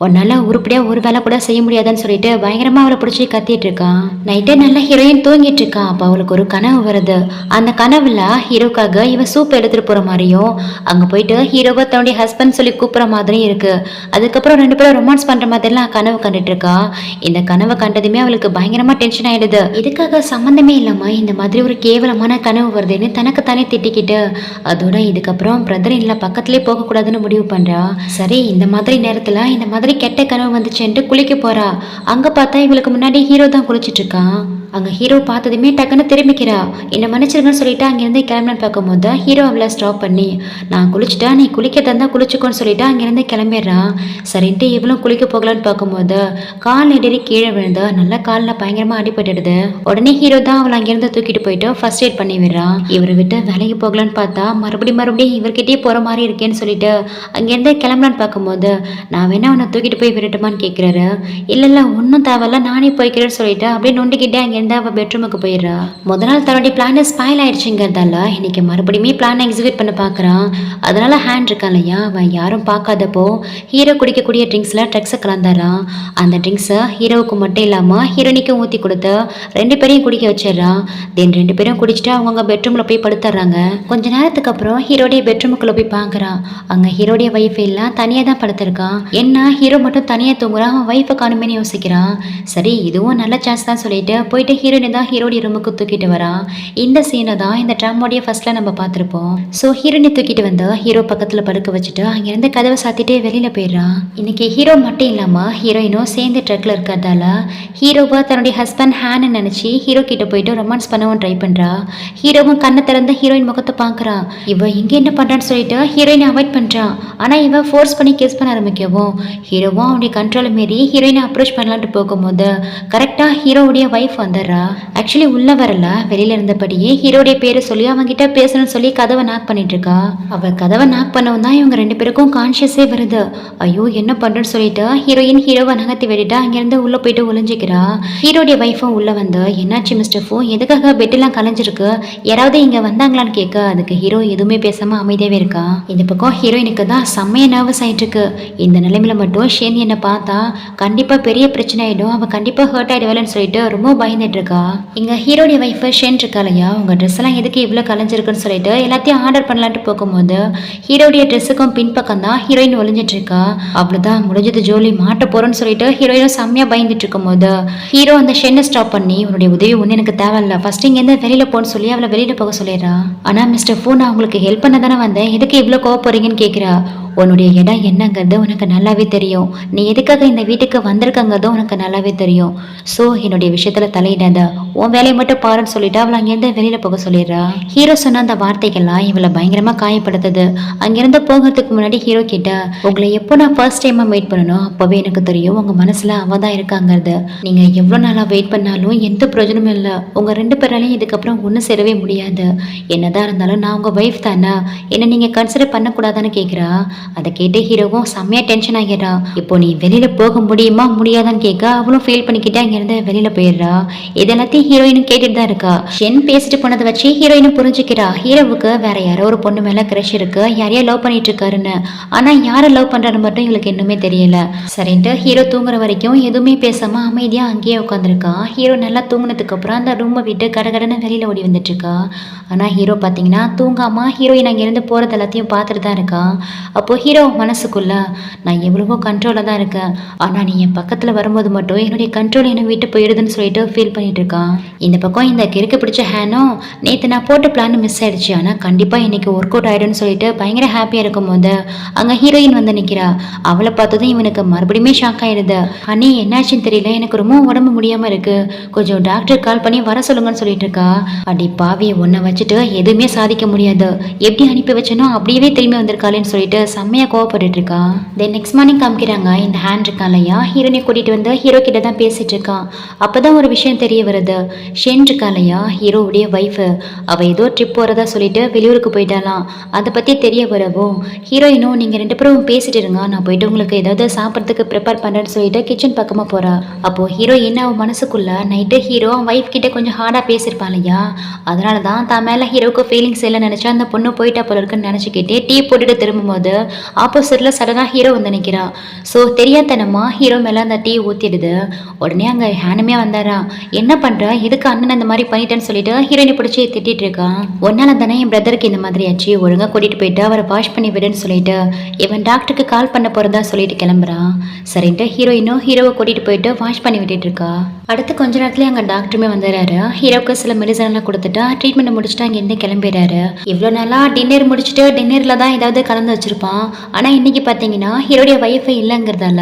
உன்னால் உருப்படியாக ஒரு வேலை கூட செய்ய முடியாதுன்னு சொல்லிட்டு பயங்கரமாக அவளை பிடிச்சி கத்திட்டு இருக்கான். நைட்டே நல்லா ஹீரோயின் தூங்கிட்டு இருக்கான். அப்போ அவளுக்கு ஒரு கனவு வருது. அந்த கனவுல ஹீரோக்காக இவன் சூப் எடுத்துகிட்டு போகிற மாதிரியும் அங்கே போயிட்டு ஹீரோவை தன்னுடைய ஹஸ்பண்ட் சொல்லி கூப்பிட்ற மாதிரியும் இருக்கு. அதுக்கப்புறம் 2 பேரும் ரொமான்ஸ் பண்ணுற மாதிரிலாம் கனவு கண்டுட்டு இருக்கா. இந்த கனவை கண்டதுமே அவளுக்கு பயங்கரமாக டென்ஷன் ஆகிடுது. இதுக்காக சம்மந்தமே இல்லாமல் இந்த மாதிரி ஒரு கேவலமான கனவு வருதுன்னு தனக்கு தானே திட்டிக்கிட்டு அதோட இதுக்கப்புறம் பிரதர் இல்லை பக்கத்துலேயே போகக்கூடாதுன்னு முடிவு பண்ணுறா. சரி, இந்த மாதிரி நேரத்தில் இந்த மாதிரி கெட்ட கனவு வந்துச்சுன்ட்டு குளிக்க போறா. அங்க பார்த்தா இவளுக்கு முன்னாடி ஹீரோ தான் குளிச்சிட்டு இருக்கான். அங்கே ஹீரோ பார்த்ததுமே டக்குன்னு திரும்பிக்கிறா. என்னை மன்னிச்சிருங்கன்னு சொல்லிட்டு அங்கேருந்து கிளம்புன்னு பார்க்கும்போது ஹீரோ அவளை ஸ்டாப் பண்ணி நான் குளிச்சுட்டா நீ குளிக்க தந்தா குளிச்சுக்கோன்னு சொல்லிட்டு அங்கேருந்து கிளம்பிடுறான். சரின்ட்டு இவளும் குளிக்க போகலான்னு பார்க்கும்போது கால் இடறி கீழே விழுந்து நல்லா காலில் பயங்கரமாக அடிபட்டுடுது. உடனே ஹீரோ தான் அவளை அங்கேருந்து தூக்கிட்டு போயிட்டு ஃபர்ஸ்ட் எய்ட் பண்ணி விடுறான். இவரை விட்டு வேலைக்கு போகலான்னு பார்த்தா மறுபடியும் இவர்கிட்டயே போகிற மாதிரி இருக்கேன்னு சொல்லிட்டு அங்கேருந்து கிளம்பலான்னு பார்க்கும்போது நான் வேணா அவனை தூக்கிட்டு போய் விடட்டுமான்னு கேட்குறாரு. இல்லை ஒன்றும் தேவையில்ல நானே போய்க்கிறேன்னு சொல்லிட்டு அப்படியே நொண்டிக்கிட்டே அங்கே அவள் பெட்ரூமுக்கு போயிடுறா. முதல் நாள் தன்னுடைய பிளானை ஸ்பாயில் ஆயிடுச்சுங்கிறதால இன்னைக்கு மறுபடியுமே பிளானை எக்ஸிக்யூட் பண்ண பார்க்குறான். அதனால ஹேண்ட் இருக்கான் இல்லையா, அவன் யாரும் பார்க்காதப்போ ஹீரோ குடிக்கக்கூடிய ட்ரிங்க்ஸில் ட்ரக்ஸை கலந்துறான். அந்த ட்ரிங்க்ஸை ஹீரோவுக்கு மட்டும் இல்லாமல் ஹீரோனிக்கும் ஊற்றி கொடுத்து 2 பேரையும் குடிக்க வச்சிடறான். தென் 2 பேரும் குடிச்சிட்டு அவங்க பெட்ரூமில் போய் படுத்துறாங்க. கொஞ்ச நேரத்துக்கு அப்புறம் ஹீரோடைய பெட்ரூமுக்குள்ளே போய் பார்க்குறான். அங்கே ஹீரோடைய ஒய்ஃப் எல்லாம் தனியாக தான் படுத்திருக்கான். என்ன ஹீரோ மட்டும் தனியாக தூங்குறான், அவன் ஒய்ஃபை காணுமேனு யோசிக்கிறான். சரி, இதுவும் நல்ல சான்ஸ் தான் சொல்லிட்டு போயிட்டு ஹீரோயினை தான் ஹீரோடைய ரூமுக்கு தூக்கிட்டு வரான். இந்த சீனை தான் இந்த ட்ராமோடைய ஃபர்ஸ்ட்ல நம்ம பார்த்துருப்போம். ஸோ ஹீரோயினை தூக்கிட்டு வந்து ஹீரோ பக்கத்தில் படுக்க வச்சுட்டு அங்கேருந்து கதவை சாத்திட்டு வெளியில் போயிடுறான். இன்னைக்கு ஹீரோ மட்டும் இல்லாமல் ஹீரோயினும் சேர்ந்து ட்ரக்கில் இருக்கிறதால ஹீரோவை தன்னுடைய ஹஸ்பண்ட் ஹேன்னு நினச்சி ஹீரோ கிட்ட போயிட்டு ரொமான்ஸ் பண்ணவும் ட்ரை பண்ணுறா. ஹீரோவும் கண்ணை திறந்து ஹீரோயின் முகத்தை பார்க்குறான். இவ இங்கே என்ன பண்ணுறான்னு சொல்லிட்டு ஹீரோயினை அவாய்ட் பண்ணுறான். ஆனால் இவன் ஃபோர்ஸ் பண்ணி கிஸ் பண்ண ஆரம்பிக்கவும் ஹீரோவும் அவனுடைய கண்ட்ரோலை மீறி ஹீரோயினை அப்ரோச் பண்ணலான்ட்டு போகும்போது கரெக்டாக ஹீரோவுடைய ஒய்ஃப் வந்துடுறா. ஆக்சுவலி உள்ள வரல, வெளியில இருந்தபடியே ஹீரோடைய பேரை சொல்லி அவங்கிட்ட பேசணும்னு சொல்லி கதவை நாக் பண்ணிட்டு இருக்கா. அவ கதவை நாக் பண்ணவும் தான் இவங்க 2 பேருக்கும் கான்சியஸே வருது. ஐயோ என்ன பண்றேன்னு சொல்லிட்டு ஹீரோயின் ஹீரோவை நகர்த்தி விட்டுட்டு அங்கிருந்து உள்ள போயிட்டு ஒளிஞ்சிக்கிறா. ஹீரோடைய வைஃபும் உள்ள வந்து என்னாச்சு மிஸ்டர் ஃபோ, எதுக்காக பெட்டெல்லாம் கலைஞ்சிருக்கு, யாராவது இங்க வந்தாங்களான்னு கேட்க அதுக்கு ஹீரோ எதுவுமே பேசாம அமைதியாவே இருக்கா. இந்த பக்கம் ஹீரோயினுக்கு தான் செம்மைய நர்வஸ் ஆயிட்டு இருக்கு. இந்த நிலைமையில மட்டும் ஷேன் என்னை பார்த்தா கண்டிப்பா பெரிய பிரச்சனை ஆயிடும், அவ கண்டிப்பா ஹர்ட் ஆயிடுவாள்னு சொல்லிட்டு ரொம்ப பயந்துட்டு பண்ணிட்டு இருக்கா. இங்க ஹீரோடைய வைஃப் ஷென் இருக்கா இல்லையா, உங்க ட்ரெஸ் எல்லாம் எதுக்கு இவ்வளவு கலைஞ்சிருக்குன்னு சொல்லிட்டு எல்லாத்தையும் ஆர்டர் பண்ணலான்ட்டு போகும்போது ஹீரோடைய ட்ரெஸ்ஸுக்கும் பின்பக்கம் தான் ஹீரோயின் ஒளிஞ்சிட்டு இருக்கா. அவ்வளவுதான் முடிஞ்சது, ஜோலி மாட்ட போறோன்னு சொல்லிட்டு ஹீரோயினும் செம்மையா பயந்துட்டு இருக்கும் போது ஹீரோ அந்த ஷென்னை ஸ்டாப் பண்ணி, உன்னுடைய உதவி ஒண்ணு எனக்கு தேவையில்ல, ஃபர்ஸ்ட் இங்க இருந்து வெளியில போன்னு சொல்லி அவளை வெளியில போக சொல்லிடுறா. ஆனா மிஸ்டர் ஃபூ, நான் உங்களுக்கு ஹெல்ப் பண்ண தானே வந்தேன், எதுக்கு இவ்வளவு கோவப்படுறீங்கன்னு கேக்குறா. உன்னுடைய இடம் என்னங்கிறது உனக்கு நல்லாவே தெரியும், நீ எதுக்காக இந்த வீட்டுக்கு வந்திருக்கங்கிறது உனக்கு நல்லாவே தெரியும். ஸோ என்னுடைய விஷயத்துல தலையிடாத, உன் வேலையை மட்டும் பாருன்னு சொல்லிட்டு அவளை அங்கேருந்து வெளியில போக சொல்லிடுறா. ஹீரோ சொன்ன அந்த வார்த்தைகள்லாம் இவளை பயங்கரமா காயப்படுத்துது. அங்கிருந்து போகிறதுக்கு முன்னாடி ஹீரோ கிட்ட, உங்களை எப்போ நான் ஃபர்ஸ்ட் டைமா வெயிட் பண்ணணும் அப்பவே எனக்கு தெரியும் உங்க மனசுல அவ தான் இருக்காங்கிறது. நீங்க எவ்வளவு நாளா வெயிட் பண்ணாலும் எந்த பிரயோஜனமும் இல்லை, உங்க ரெண்டு பேராலையும் இதுக்கப்புறம் ஒன்றும் சேரவே முடியாது. என்னதான் இருந்தாலும் நான் உங்க ஒய்ஃப் தானே, என்ன நீங்க கன்சிடர் பண்ணக்கூடாதான்னு கேட்குறா. அதை கேட்டு ஹீரோவும் செம்மையா டென்ஷன் ஆகிடுறா. இப்போ நீ வெளியில போக முடியுமா முடியாதான்னு கேட்க அவளும் ஃபீல் பண்ணிக்கிட்டே அங்கிருந்து வெளியில போயிடுறா. இது எல்லாத்தையும் ஹீரோயினும் கேட்டுட்டு தான் இருக்கா. ஷென் பேசிட்டு போனதை வச்சு ஹீரோயினும் புரிஞ்சுக்கிறா, ஹீரோவுக்கு வேற யாரோ ஒரு பொண்ணு மேல கிரஷ் இருக்கு, யாரையா லவ் பண்ணிட்டு இருக்காருன்னு. ஆனா யாரை லவ் பண்றாரு மட்டும் இவளுக்கு இன்னுமே தெரியல. சரின்ட்டு ஹீரோ தூங்குற வரைக்கும் எதுவுமே பேசாம அமைதியா அங்கேயே உட்காந்துருக்கா. ஹீரோ நல்லா தூங்குனதுக்கு அப்புறம் அந்த ரூமை விட்டு கடகடன்னு வெளியில ஓடி வந்துட்டு இருக்கா. ஆனா ஹீரோ பாத்தீங்கன்னா தூங்காம ஹீரோயின் அங்கிருந்து போறது எல்லாத்தையும் பார்த்துட்டு தான் இருக்கா. அப்போ ஹீரோ மனசுக்குள்ள, நான் எவ்வளவோ கண்ட்ரோலில் தான் இருக்கேன், ஆனால் நீ என் பக்கத்தில் வரும்போது மட்டும் என்னுடைய கண்ட்ரோல் என்னை விட்டு போயிடுதுன்னு சொல்லிட்டு ஃபீல் பண்ணிட்டு இருக்கான். இந்த பக்கம் இந்த கிறுக்கு பிடிச்ச ஹேனும், நேற்று நான் போட்ட பிளான் மிஸ் ஆயிடுச்சு, ஆனால் கண்டிப்பாக இன்னைக்கு ஒர்க் அவுட் ஆயிடும்னு சொல்லிட்டு பயங்கர ஹாப்பியாக இருக்கும் போது அங்கே ஹீரோயின் வந்து நிற்கிறா. அவளை பார்த்ததும் இவனுக்கு மறுபடியுமே ஷாக் ஆயிடுது. அண்ணி என்னாச்சுன்னு தெரியல, எனக்கு ரொம்ப உடம்பு முடியாமல் இருக்கு, கொஞ்சம் டாக்டர் கால் பண்ணி வர சொல்லுங்கன்னு சொல்லிட்டு இருக்கா. அடி பாவி, உன்னை வச்சுட்டு எதுவுமே சாதிக்க முடியாது, எப்படி அனுப்பி வச்சனோ அப்படியே திரும்பி வந்திருக்காளேன்னு சொல்லிட்டு செம்மையா கோவப்பட்டு இருக்கா. தென் நெக்ஸ்ட் மார்னிங் காமிக்கிறாங்க, இந்த ஹேண்ட் இருக்கா இல்லையா, ஹீரோனை கூட்டிட்டு வந்து ஹீரோ கிட்ட தான் பேசிட்டு இருக்கான். அப்பதான் ஒரு விஷயம் தெரிய வருது. ஷென் இருக்கா இல்லையா, ஹீரோவுடைய வைஃப், அவ ஏதோ ட்ரிப் போறதா சொல்லிட்டு வெளியூருக்கு போயிட்டாலாம். அதை பத்தி தெரிய வரவும் ஹீரோயினும், நீங்க ரெண்டு பேரும் பேசிட்டு இருங்க, நான் போயிட்டு உங்களுக்கு ஏதாவது சாப்பிட்றதுக்கு ப்ரிப்பேர் பண்றேன்னு சொல்லிட்டு கிச்சன் பக்கமா போறா. அப்போ ஹீரோ என்ன அவன் மனசுக்குள்ள நைட்டு ஹீரோ வைஃப் கிட்ட கொஞ்சம் ஹார்டா பேசியிருப்பான் இல்லையா, அதனாலதான் தான் மேல ஹீரோக்கு ஃபீலிங்ஸ் இல்லை நினைச்சா அந்த பொண்ணு போயிட்டா போல இருக்குன்னு நினைச்சுக்கிட்டே டீ போட்டுட்டு திரும்பும்போது ஆப்போசிட்ல சடனா ஹீரோ வந்து நிக்கிறா. ஸோ தெரியாதனமா ஹீரோ மேல அந்த டீ ஊத்திடுது. உடனே அங்க ஹேனுமே வந்தாரா, என்ன பண்ற, எதுக்கு அண்ணன் இந்த மாதிரி பண்ணிட்டேன்னு சொல்லிட்டு ஹீரோயினை பிடிச்சி திட்டிட்டு இருக்கான். ஒன்னால தானே என் பிரதருக்கு இந்த மாதிரி ஆச்சு, ஒழுங்கா கூட்டிட்டு போயிட்டு அவரை வாஷ் பண்ணி விடுன்னு சொல்லிட்டு இவன் டாக்டருக்கு கால் பண்ண போறதா சொல்லிட்டு கிளம்புறான். சரின்ட்டு ஹீரோயினும் ஹீரோவை கூட்டிட்டு போயிட்டு வாஷ் பண்ணி விட்டுட்டு இருக்கா. அடுத்து கொஞ்ச நேரத்துல அங்க டாக்டருமே வந்துடுறாரு. ஹீரோக்கு சில மெடிசன் எல்லாம் கொடுத்துட்டா ட்ரீட்மெண்ட் முடிச்சுட்டு அங்கிருந்து கிளம்பிடுறாரு. இவ்வளவு நாளா டின்னர் முடிச்சுட்டு டின்னர்ல தான் ஏதாவது கலந்து வச்சிருப்பான். ஆனா இன்னைக்கு பாத்தீங்கன்னா ஹீரோடைய வைஃபை இல்லைங்கிறதால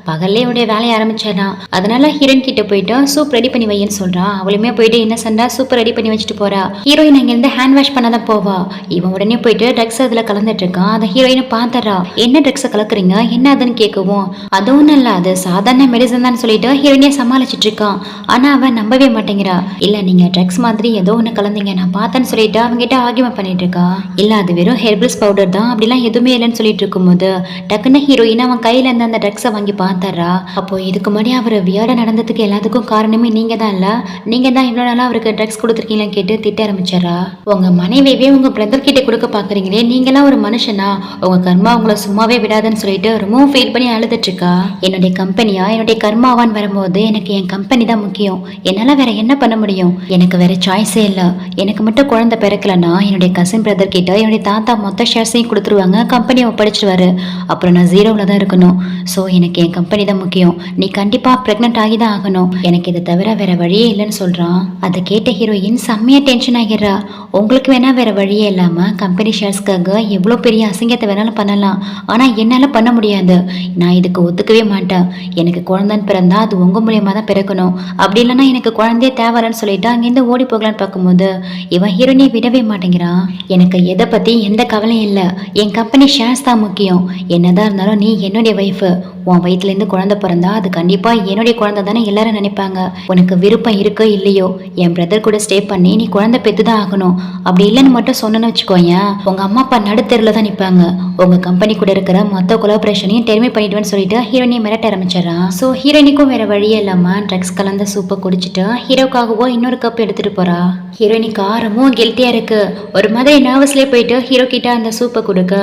பகல்லே இவனுடைய வேலையை ஆரம்பிச்சாதான். அதனால ஹீரோயின் கிட்ட போயிட்டு சூப் ரெடி பண்ணி வைன்னு சொல்றான். அவளுமே போயிட்டு இன்னசென்டா சூப் ரெடி பண்ணி வச்சுட்டு போறா. ஹீரோயின் அங்க இருந்து ஹேண்ட் வாஷ் பண்ணாதான் போவா. இவன் உடனே போயிட்டு ட்ரக்ஸ் அதுல கலந்துட்டு இருக்கான். அந்த ஹீரோயினை பாத்துறா, என்ன ட்ரக்ஸை கலக்குறீங்க, என்ன அதுன்னு கேட்கவும், அதுவும் நல்ல அது சாதாரண மெடிசன் தான் சொல்லிட்டு ஹீரோயினே சமாளிச்சிட்டு இருக்கான். ஆனா அவன் நம்பவே மாட்டேங்கிறா. இல்ல நீங்க ட்ரக்ஸ் மாதிரி ஏதோ ஒண்ணு கலந்தீங்க, நான் பார்த்தேன்னு சொல்லிட்டு அவங்க கிட்ட ஆர்கியூமெண்ட் பண்ணிட்டு இருக்கா. இல்ல அது வெறும் ஹெர்பல்ஸ் பவுடர் தான், அப்படிலாம் எதுவுமே இல்லைன்னு சொல்லிட்டு இருக்கும்போது டக்குன்னு ஹீரோயின் அவன் கையில இருந்து அந்த ட்ரக்ஸை வாங்கி பார்த்தாரா. அப்போ இதுக்கு முன்னாடி அவர் வியாட நடந்ததுக்கு எல்லாத்துக்கும் காரணமே நீங்க தான், இல்ல நீங்க தான் இவ்வளவு நாளா அவருக்கு ட்ரக்ஸ் கொடுத்துருக்கீங்கன்னு கேட்டு திட்ட ஆரம்பிச்சாரா. உங்க மனைவியவே உங்க பிரதர் கிட்ட கொடுக்க பாக்குறீங்களே, நீங்களாம் ஒரு மனுஷனா, உங்க கர்மா உங்களை சும்மாவே விடாதுன்னு சொல்லிட்டு ரொம்ப ஃபீல் பண்ணி அழுதுட்டு இருக்கா. என்னுடைய கம்பெனியா என்னுடைய கர்மாவான்னு வரும்போது எனக்கு என் கம்பெனி தான் முக்கியம், என்னால வேற என்ன பண்ண முடியும், எனக்கு வேற சாய்ஸே இல்லை. எனக்கு மட்டும் குழந்தை பிறக்கலன்னா என்னுடைய கசின் பிரதர் கிட்ட என்னுடைய தாத்தா மொத்த ஷேர்ஸையும் கொடுத்துருவாங்க, கம்பெனியை ஒப்படைச்சிடுவாரு, அப்புறம் நான் ஜீரோவில் தான் இருக்கணும். ஸோ எனக்கு என் கம்பெனி தான் முக்கியம், நீ கண்டிப்பா பிரெக்னென்ட் ஆகி தான் ஆகணும், எனக்கு இதை தவிர வேற வழியே இல்லைன்னு சொல்றான். அதை கேட்ட ஹீரோயின் செம்மையா டென்ஷன் ஆகிடுறா. உங்களுக்கு வேணா வேற வழியே இல்லாம கம்பெனி ஷேர்ஸ்க்காக எவ்வளோ பெரிய அசிங்கத்தை வேணாலும் பண்ணலாம், ஆனா என்னால பண்ண முடியாது, நான் இதுக்கு ஒத்துக்கவே மாட்டேன். எனக்கு குழந்தைன்னு பிறந்தா அது உங்க மூலியமா தான் பிறக்கணும், அப்படி இல்லைன்னா எனக்கு குழந்தையே தேவைன்னு சொல்லிட்டு அங்கேருந்து ஓடி போகலான்னு பார்க்கும்போது இவன் ஹீரோயினை விடவே மாட்டேங்கிறான். எனக்கு எதை பத்தி எந்த கவலையும் இல்லை, என் கம்பெனி ஷேர்ஸ் தான் முக்கியம், என்னதான் இருந்தாலும் நீ என்னுடைய வைஃப், உன் வயிற்றுலேருந்து குழந்தை பிறந்தா அது கண்டிப்பா என்னுடைய குழந்தை தானே எல்லாரும் நினைப்பாங்க. உனக்கு விருப்பம் இருக்கோ இல்லையோ என் பிரதர் கூட ஸ்டே பண்ணி நீ குழந்தை பெற்றுதான் ஆகணும், அப்படி இல்லைன்னு மட்டும் சொன்னேன்னு வச்சுக்கோயேன் உங்க அம்மா அப்பா நடுத்தெருவில் தான் நிற்பாங்க, உங்க கம்பெனி கூட இருக்கிற மொத்த கொலாபரேஷனையும் டெர்மினேட் பண்ணிடுவேன்னு சொல்லிட்டு ஹீரோயினை மிரட்ட ஆரம்பிச்சிடறான். ஸோ ஹீரோயினுக்கும் வேற வழியே இல்லாம ட்ரக்ஸ் ட்ரக்ஸ் கலந்த சூப்பை குடிச்சிட்டு ஹீரோக்காகவோ இன்னொரு கப் எடுத்துட்டு போறா. ஹீரோயினிக்கு ரொம்ப கில்ட்டியா இருக்கு. ஒரு மாதிரி நர்வஸ்லேயே போயிட்டு ஹீரோ கிட்ட அந்த சூப்பை கொடுக்க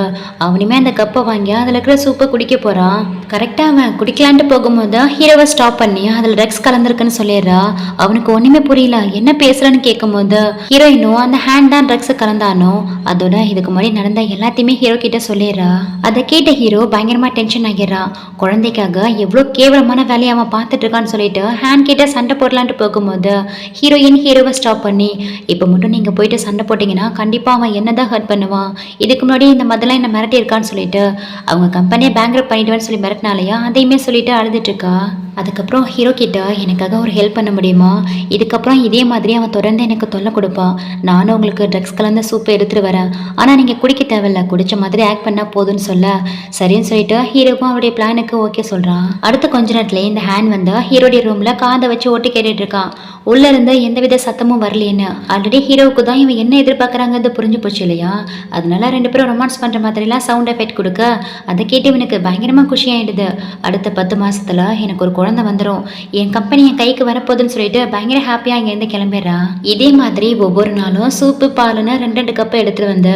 அவனுமே அந்த கப்பை வாங்கி அதில் இருக்கிற சூப்பை குடிக்க போறான். கரெக்டா அவன் குடிக்கலான்ட்டு போகும்போது ஹீரோவை ஸ்டாப் பண்ணி அதில் ட்ரக்ஸ் கலந்துருக்குன்னு சொல்லிடுறா. அவனுக்கு ஒண்ணுமே புரியல, என்ன பேசுறான்னு கேட்கும்போது ஹீரோயினும் அந்த ஹேண்ட் தான் ட்ரக்ஸ் கலந்தானோ அதோட இதுக்கு முன்னாடி நடந்த எல்லாத்தையுமே ஹீரோ கிட்ட சொல்லிடுறா. அதை கேட்ட ஹீரோ பயங்கரமா டென்ஷன் ஆகிடுறா. குழந்தைக்காக எவ்வளோ கேவலமான வேலையை அவன் பார்த்துட்டு இருக்கான்னு சொல்லிட்டு ஹேண்ட் கிட்ட சண்டை போடலான்ட்டு போகும்போது ஹீரோயின் ஹீரோவை ஸ்டாப் பண்ணி இப்போ மட்டும் நீங்கள் போயிட்டு சண்டை போட்டிங்கன்னா கண்டிப்பாக அவன் என்னதான் ஹர்ட் பண்ணுவான். இதுக்கு முன்னாடி இந்த மாதிரிலாம் என்ன மிரட்டி இருக்கான்னு சொல்லிட்டு அவங்க கம்பெனியை பேங்க்ரப்ட் பண்ணிடுவேன்னு சொல்லி மிரட்டினாலையா அதையுமே சொல்லிட்டு அழுதுட்டு இருக்கா. அதுக்கப்புறம் ஹீரோ கிட்ட எனக்காக ஒரு ஹெல்ப் பண்ண முடியுமா, இதுக்கப்புறம் இதே மாதிரி அவன் தொடர்ந்து எனக்கு தொல்லை கொடுப்பான், நானும் உங்களுக்கு ட்ரக்ஸ் கலந்த சூப்பை எடுத்துகிட்டு வரேன், ஆனால் நீங்கள் குடிக்க தேவையில்ல, குடித்த மாதிரி ஆக்ட் பண்ணால் போதும்னு சொல்ல சரின்னு சொல்லிட்டு ஹீரோவும் அவருடைய பிளானுக்கு ஓகே சொல்கிறான். அடுத்த கொஞ்ச நேரத்துல இந்த ஹேண்ட் வந்து ஹீரோடைய ரூமில் காதை வச்சு ஓட்டி கேட்டுட்டு இருக்கான். உள்ளே இருந்து எந்தவித சத்தமும் வரலேன்னு. ஆல்ரெடி ஹீரோவுக்கு தான் இவன் என்ன எதிர்பார்க்குறாங்கிறது புரிஞ்சு போச்சு இல்லையா, அதனால ரெண்டு பேரும் ரொமான்ஸ் பண்ணுற மாதிரிலாம் சவுண்ட் எஃபெக்ட் கொடுக்க அதை கேட்டு இவனுக்கு பயங்கரமாக குஷியாயிடுது. அடுத்த 10 மாசத்துல எனக்கு ஒரு குழந்தை வந்துடும், என் கம்பெனி என் கைக்கு வரப்போகுதுன்னு சொல்லிட்டு பயங்கர ஹாப்பியாக இங்கேருந்து கிளம்பிடுறா. இதே மாதிரி ஒவ்வொரு நாளும் சூப்பு பாலுன்னு 2 கப்பை எடுத்துட்டு வந்து